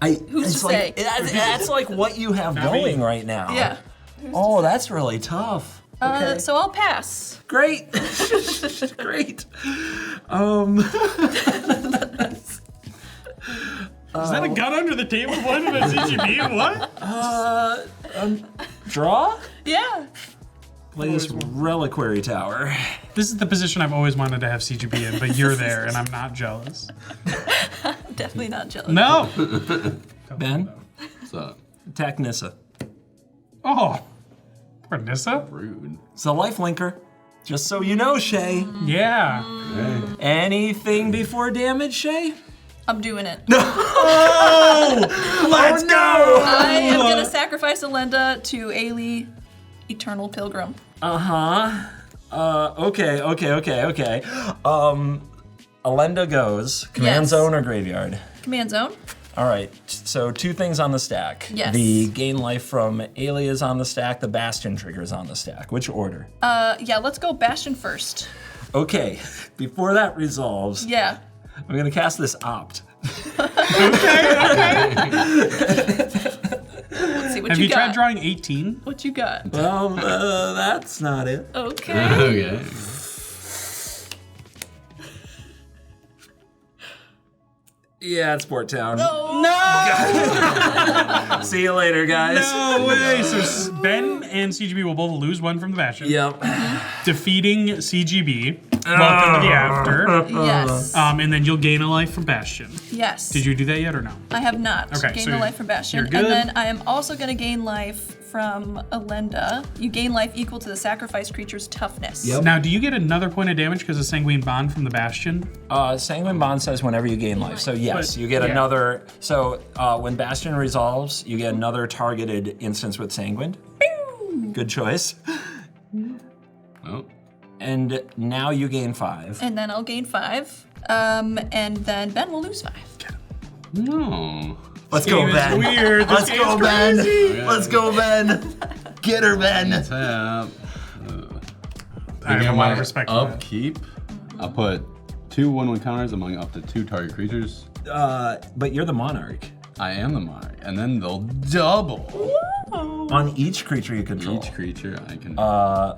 Who's it's to like, say? That's like what you have going right now. Yeah. Oh, that's really tough. Okay. So I'll pass. Great. Great. Is that a gun under the table one in a CGB? What? Draw? Yeah. Plays Reliquary Tower. This is the position I've always wanted to have CGB in, but you're there and I'm not jealous. Definitely not jealous. No! Ben, So, attack Nissa. Oh, Poor Nissa. Rude. It's a lifelinker. Just so you know, Shea. Yeah. Okay. Anything before damage, Shea? I'm doing it. Oh! Let's go! I am gonna sacrifice Elenda to Ailey, Eternal Pilgrim. Okay. Elenda goes. Command Yes. zone or graveyard? Command zone. All right, so 2 things on the stack. Yes. The gain life from Ailey is on the stack, the Bastion trigger is on the stack. Which order? Yeah, let's go Bastion first. Okay, before that resolves, Yeah. I'm gonna cast this opt. Let's see what Have you you got. tried drawing 18? What you got? Well, that's not it. Okay. Okay. Yeah, it's Port Town. No! See you later, guys. No way! So Ben and CGB will both lose 1 from the Bastion. Yep. Defeating CGB. Welcome to the after. Yes. And then you'll gain a life from Bastion. Yes. Did you do that yet or no? I have not Okay, gained so a life from Bastion. you're good. And then I am also going to gain life from Elenda. You gain life equal to the sacrificed creature's toughness. Yep. Now, do you get another point of damage because of Sanguine Bond from the Bastion? Sanguine Bond says whenever you gain life. So yes, But- you get yeah. another. So when Bastion resolves, you get another targeted instance with Sanguine. Good choice. Oh. And now you gain 5. And then I'll gain 5. And then Ben will lose 5. No. Let's This game is weird. This Let's game go, is Ben. crazy. Let's go, Ben. Get her, Ben. Tap. I have a lot of respect for that. Upkeep. I'll put 2 1/1 counters among up to 2 target creatures. But you're the monarch. I am the monarch, and then they'll double. On each creature you control. Each creature I can.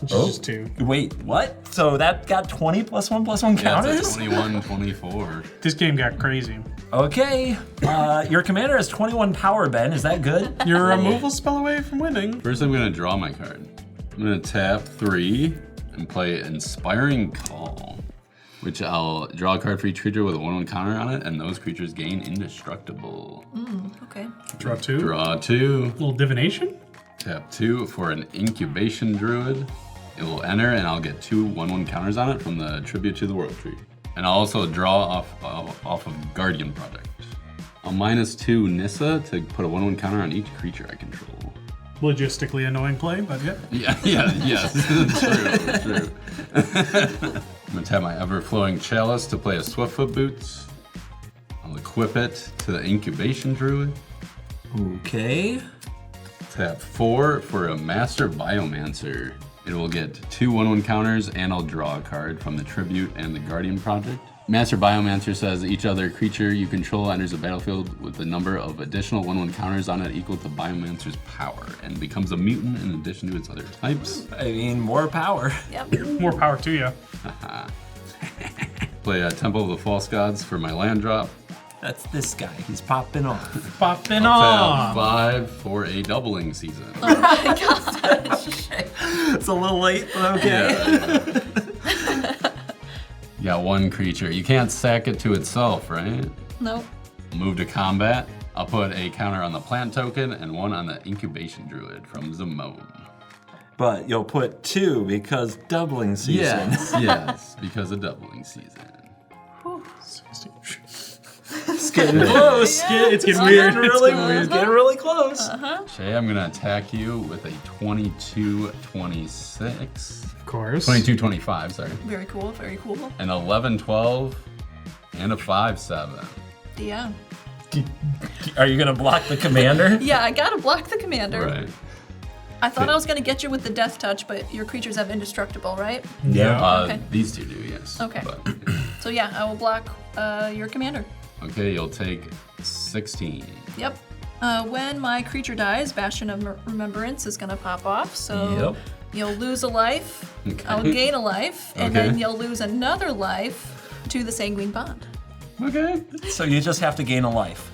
Just 2. Wait, what? So that got 20 +1/+1 yeah, counters? it's like 21, 24. This game got crazy. Okay. Your commander has 21 power, Ben. Is that good? You're a removal spell away from winning. First, I'm gonna draw my card. I'm gonna tap 3 and play Inspiring Call, which I'll draw a card for each creature with a 1/1 counter on it, and those creatures gain indestructible. Okay. Draw 2. Draw 2. Little divination. Tap 2 for an Incubation Druid. It will enter, and I'll get 2 1/1 counters on it from the Tribute to the World Tree. And I'll also draw off of Guardian Project. I'll -2 Nissa to put a 1/1 counter on each creature I control. Logistically annoying play, but yeah. Yes. True. I'm gonna tap my Everflowing Chalice to play a Swiftfoot Boots. I'll equip it to the Incubation Druid. Okay. Tap 4 for a Master Biomancer. It will get 2 1/1 counters, and I'll draw a card from the Tribute and the Guardian Project. Master Biomancer says each other creature you control enters the battlefield with the number of additional 1/1 counters on it equal to Biomancer's power, and becomes a mutant in addition to its other types. I mean, more power. Yep. More power to you. Play a Temple of the False Gods for my land drop. That's this guy. He's popping off. Popping Tap off. 5 for a doubling season. It's a little late, but okay. You got 1 creature. You can't sack it to itself, right? Nope. Move to combat. I'll put a counter on the plant token and 1 on the Incubation Druid from Zimone. But you'll put 2 because doubling season. Yes, because of doubling season. It's getting close. It's getting It's weird. getting it's getting really close. Shay, I'm gonna attack you with a 22-26. Of course. 22-25, sorry. Very cool. Very cool. An 11-12 and a 5-7. Yeah. Are you gonna block the commander? Yeah, I gotta block the commander. Right. I thought I was gonna get you with the death touch, but your creatures have indestructible, right? Yeah. Okay. These two do, yes. Okay. But, So yeah, I will block your commander. okay, you'll take 16. Yep. When my creature dies, Bastion of Remembrance is gonna pop off. So Yep. you'll lose a life. Okay. I'll gain a life, and Okay. then you'll lose another life to the Sanguine Bond. Okay. So you just have to gain a life.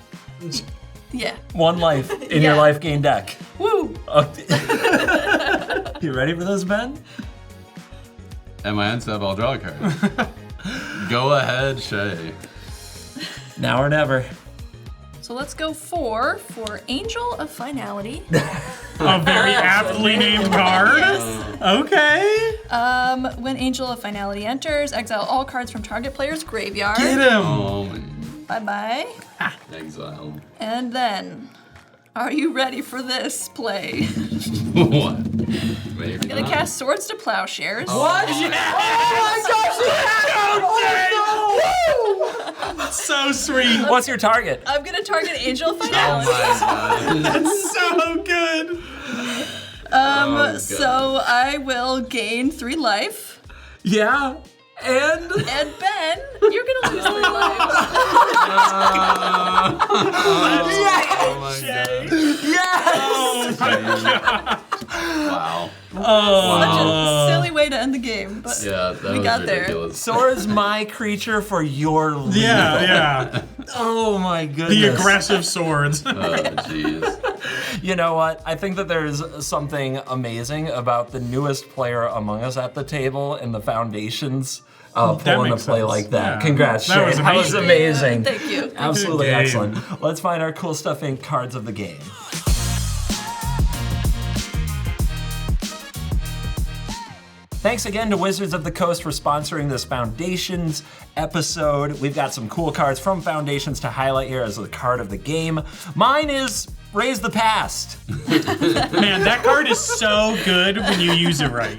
Yeah. 1 life in your Yeah. life gain deck. Woo! You ready for this, Ben? At my end step, I'll draw a card. Go ahead, Shay. Now or never. So So let's go for Angel of Finality. A very aptly named card. Yes. Okay. When Angel of Finality enters, exile all cards from target player's graveyard. Get him. Oh, man. Bye-bye. Exile. And then, are you ready for this play? What? Maybe I'm gonna cast Swords to Plowshares. What? Oh my gosh! So sweet. What's your target? I'm gonna target Angel of Oh Finality. my god. So good. God. So I will gain 3 life. Yeah. And And Ben, you're gonna lose 3 life. Oh my god. yes. Oh my god. Wow. Such a silly way to end the game, but Yeah, that we was got there. ridiculous. Sora's my creature for your legal. Yeah. Oh my goodness. The aggressive swords. Oh, jeez. You know what? I think that there's something amazing about the newest player among us at the table in the Foundations pulling a makes play sense. like that. Yeah. Congrats, That Shay. was That was amazing. Thank you. Absolutely Good game. excellent. Let's find our Cool Stuff Inc. cards of the game. Thanks again to Wizards of the Coast for sponsoring this Foundations episode. We've got some cool cards from Foundations to highlight here as the card of the game. Mine is Raise the Past. Man, that card is so good when you use it right.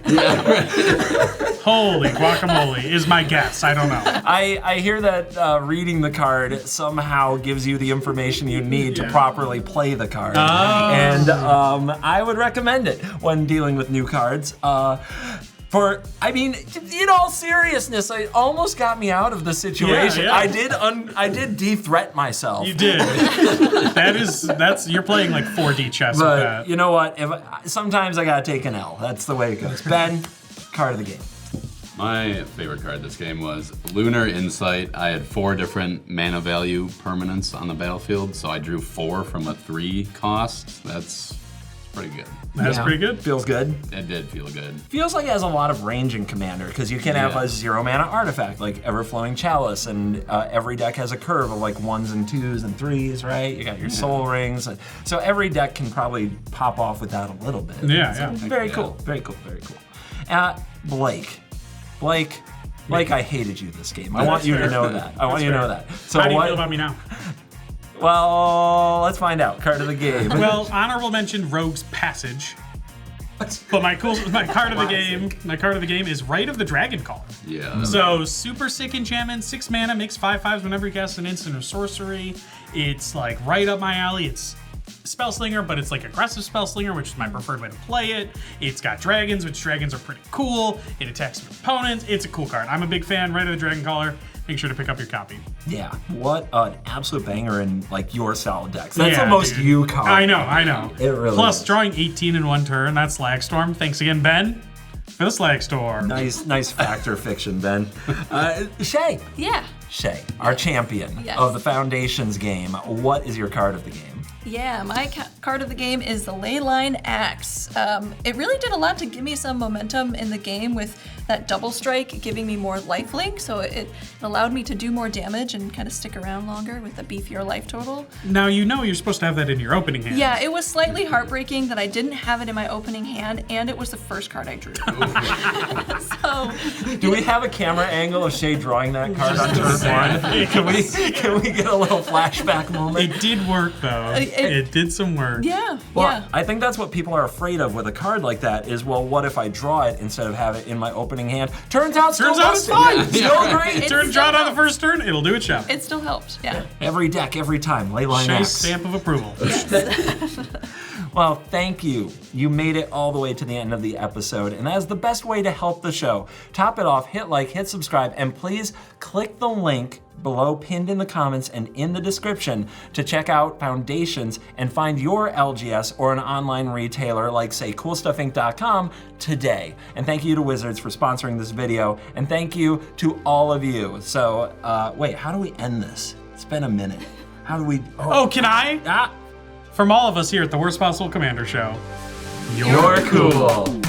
Holy guacamole is my guess. I don't know. I hear that reading the card somehow gives you the information you need to properly play the card. And I would recommend it when dealing with new cards. In all seriousness, it almost got me out of the situation. Yeah. I did de-threat myself. You did. That's you're playing like 4D chess with But that. you know what? Sometimes I gotta take an L. That's the way it goes. Ben, card of the game. My favorite card this game was Lunar Insight. I had 4 different mana value permanents on the battlefield, so I drew 4 from a 3 cost. That's pretty good. That's pretty good. Feels good. It did feel good. Feels like it has a lot of range in Commander, because you can have a 0 mana artifact like Everflowing Chalice, and every deck has a curve of like 1s and 2s and 3s, right? You got your Soul Rings. So every deck can probably pop off with that a little bit. Yeah. Very cool, very cool, very cool. Blake, I hated you this game. I want you to know that. I want you to know that. So How do you feel about me now? Well, let's find out. Card of the game. Well, honorable mention Rogue's Passage. But my card of the game is Rite of the Dragon Caller. Yeah. So super sick enchantment, 6 mana, makes 5/5s whenever you cast an instant or sorcery. It's like right up my alley. It's Spellslinger, but it's like aggressive Spellslinger, which is my preferred way to play it. It's got dragons, which dragons are pretty cool. It attacks opponents. It's a cool card. I'm a big fan. Rite of the Dragon Caller. Make sure to pick up your copy. Yeah, what an absolute banger in like your style decks. That's Yeah, the most dude. you card. I know. It really Plus, is. drawing 18 in 1 turn, that's Slagstorm. Thanks again, Ben, for the Slagstorm. Nice factor fiction, Ben. Shea, Yeah. our champion Yes. of the Foundations game. What is your card of the game? Yeah, my card of the game is the Leyline Axe. It really did a lot to give me some momentum in the game with that double strike giving me more lifelink, so it allowed me to do more damage and kind of stick around longer with a beefier life total. Now you know you're supposed to have that in your opening hand. Yeah, it was slightly heartbreaking that I didn't have it in my opening hand, and it was the first card I drew. So, Do we have a camera angle of Shea drawing that card on turn 1? Can we get a little flashback moment? It did work though. It did some work. yeah, Well, yeah. I think that's what people are afraid of with a card like that is, well, what if I draw it instead of have it in my opening hand? Turns out It's fine. Still great. Turn draw it on the first turn, it'll do its job. It still helped, yeah. Every deck, every time. Leyline Shea's Axe. stamp of approval. Well, thank you. You made it all the way to the end of the episode, and that is the best way to help the show. Top it off, hit like, hit subscribe, and please click the link below pinned in the comments and in the description to check out Foundations and find your LGS or an online retailer like, say, CoolStuffInc.com today. And thank you to Wizards for sponsoring this video, and thank you to all of you. So, wait, how do we end this? It's been a minute. How do we... Oh, can I? From all of us here at the Worst Possible Commander Show, You're cool.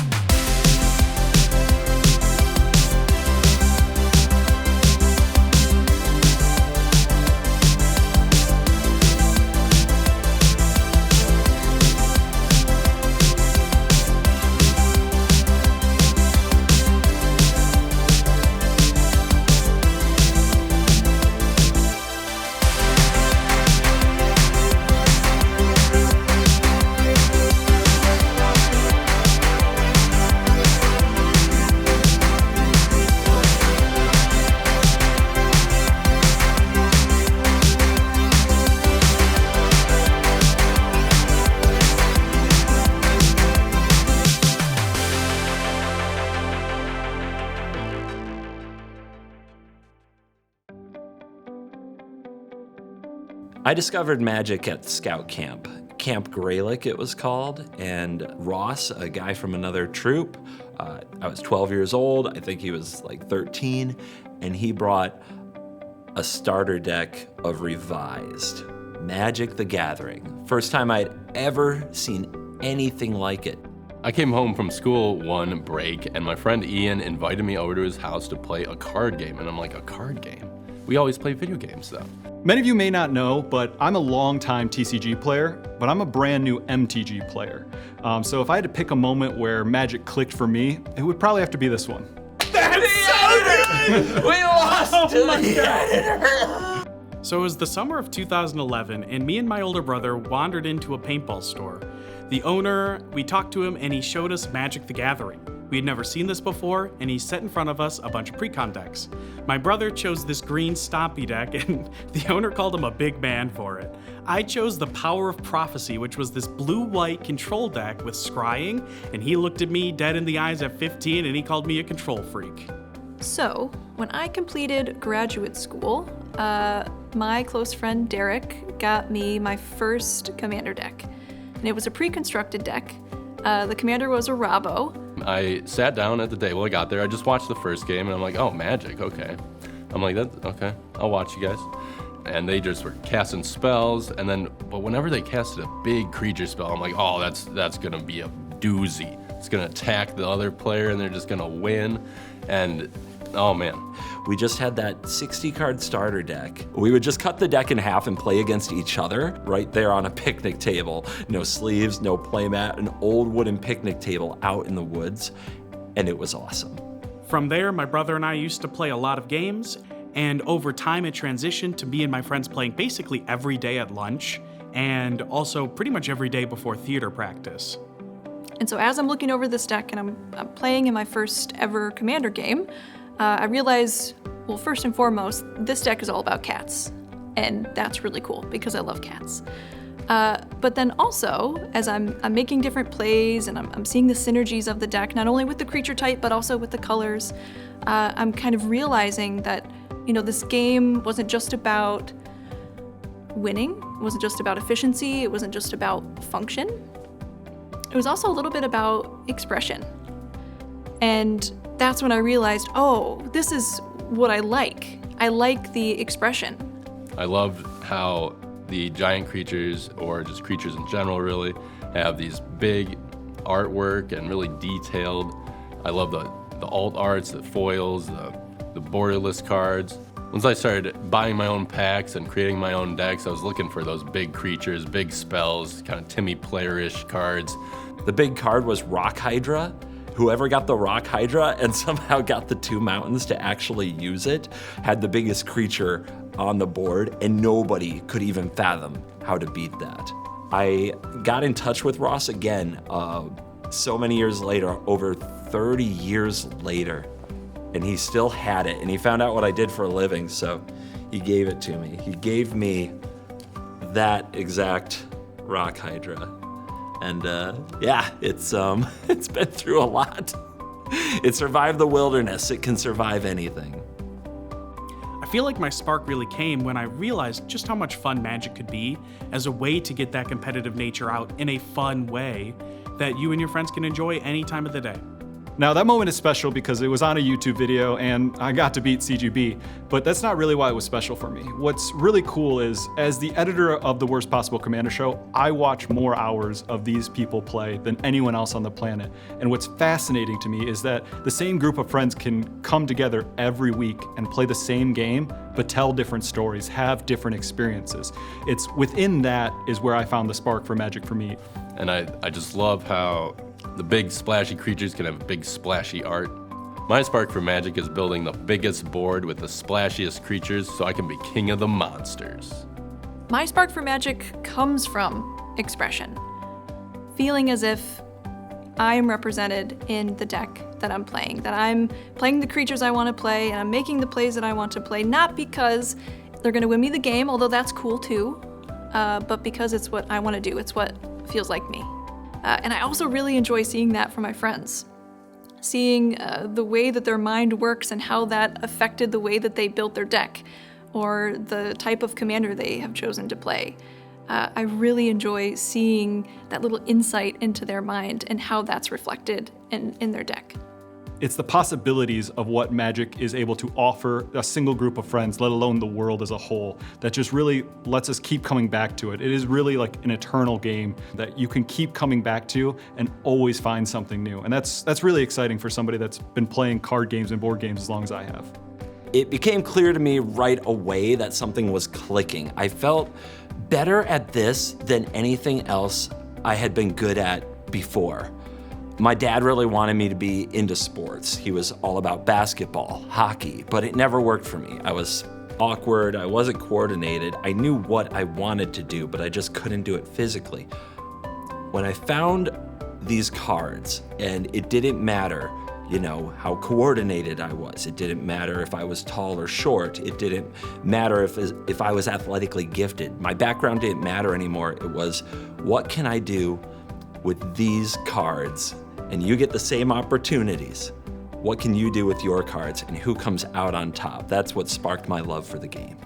I discovered Magic at Scout Camp. Camp Greylick it was called, and Ross, a guy from another troop, I was 12 years old, I think he was like 13, and he brought a starter deck of Revised, Magic the Gathering. First time I'd ever seen anything like it. I came home from school one break, and my friend Ian invited me over to his house to play a card game, and I'm like, a card game? We always play video games though. Many of you may not know, but I'm a longtime TCG player, but I'm a brand new MTG player. So if I had to pick a moment where Magic clicked for me, it would probably have to be this one. We lost to the editor! So it was the summer of 2011, and me and my older brother wandered into a paintball store. The owner, we talked to him, and he showed us Magic the Gathering. We had never seen this before, and he set in front of us a bunch of pre-con decks. My brother chose this green Stompy deck, and the owner called him a big man for it. I chose the Power of Prophecy, which was this blue-white control deck with scrying, and he looked at me dead in the eyes at 15, and he called me a control freak. So, when I completed graduate school, my close friend Derek got me my first commander deck. And it was a pre-constructed deck. The commander was a Rabo. I sat down at the table, I got there, I just watched the first game, and I'm like, oh, Magic, okay. I'm like, okay, I'll watch you guys. And they just were casting spells, and then, but whenever they casted a big creature spell, I'm like, oh, that's gonna be a doozy. It's gonna attack the other player, and they're just gonna win. And, oh man. We just had that 60-card starter deck. We would just cut the deck in half and play against each other right there on a picnic table. No sleeves, no playmat, an old wooden picnic table out in the woods, and it was awesome. From there, my brother and I used to play a lot of games, and over time it transitioned to me and my friends playing basically every day at lunch, and also pretty much every day before theater practice. And so as I'm looking over this deck and I'm playing in my first ever commander game, I realize, well, first and foremost, this deck is all about cats. And that's really cool because I love cats. But then also, as I'm making different plays and I'm seeing the synergies of the deck, not only with the creature type, but also with the colors, I'm kind of realizing that, this game wasn't just about winning, it wasn't just about efficiency, it wasn't just about function. It was also a little bit about expression. And that's when I realized, oh, this is what I like. I like the expression. I loved how the giant creatures, or just creatures in general really, have these big artwork and really detailed. I love the alt arts, the foils, the borderless cards. Once I started buying my own packs and creating my own decks, I was looking for those big creatures, big spells, kind of Timmy Player-ish cards. The big card was Rock Hydra. Whoever got the Rock Hydra and somehow got the 2 mountains to actually use it had the biggest creature on the board, and nobody could even fathom how to beat that. I got in touch with Ross again so many years later, over 30 years later, and he still had it, and he found out what I did for a living, so he gave it to me. He gave me that exact Rock Hydra. And yeah, it's been through a lot. It survived the wilderness. It can survive anything. I feel like my spark really came when I realized just how much fun Magic could be as a way to get that competitive nature out in a fun way that you and your friends can enjoy any time of the day. Now that moment is special because it was on a YouTube video and I got to beat CGB, but that's not really why it was special for me. What's really cool is, as the editor of the Worst Possible Commander Show, I watch more hours of these people play than anyone else on the planet. And what's fascinating to me is that the same group of friends can come together every week and play the same game, but tell different stories, have different experiences. It's within that is where I found the spark for Magic for me. And I just love how the big splashy creatures can have big splashy art. My spark for Magic is building the biggest board with the splashiest creatures so I can be king of the monsters. My spark for Magic comes from expression. Feeling as if I am represented in the deck that I'm playing, that I'm playing the creatures I want to play, and I'm making the plays that I want to play, not because they're going to win me the game, although that's cool too, but because it's what I want to do. It's what feels like me. And I also really enjoy seeing that from my friends. Seeing the way that their mind works and how that affected the way that they built their deck. or the type of commander they have chosen to play. I really enjoy seeing that little insight into their mind and how that's reflected in their deck. It's the possibilities of what Magic is able to offer a single group of friends, let alone the world as a whole, that just really lets us keep coming back to it. It is really like an eternal game that you can keep coming back to and always find something new. And that's really exciting for somebody that's been playing card games and board games as long as I have. It became clear to me right away that something was clicking. I felt better at this than anything else I had been good at before. My dad really wanted me to be into sports. He was all about basketball, hockey, but it never worked for me. I was awkward, I wasn't coordinated. I knew what I wanted to do, but I just couldn't do it physically. When I found these cards, and it didn't matter, how coordinated I was. It didn't matter if I was tall or short. It didn't matter if I was athletically gifted. My background didn't matter anymore. It was, what can I do with these cards? And you get the same opportunities. What can you do with your cards, and who comes out on top? That's what sparked my love for the game.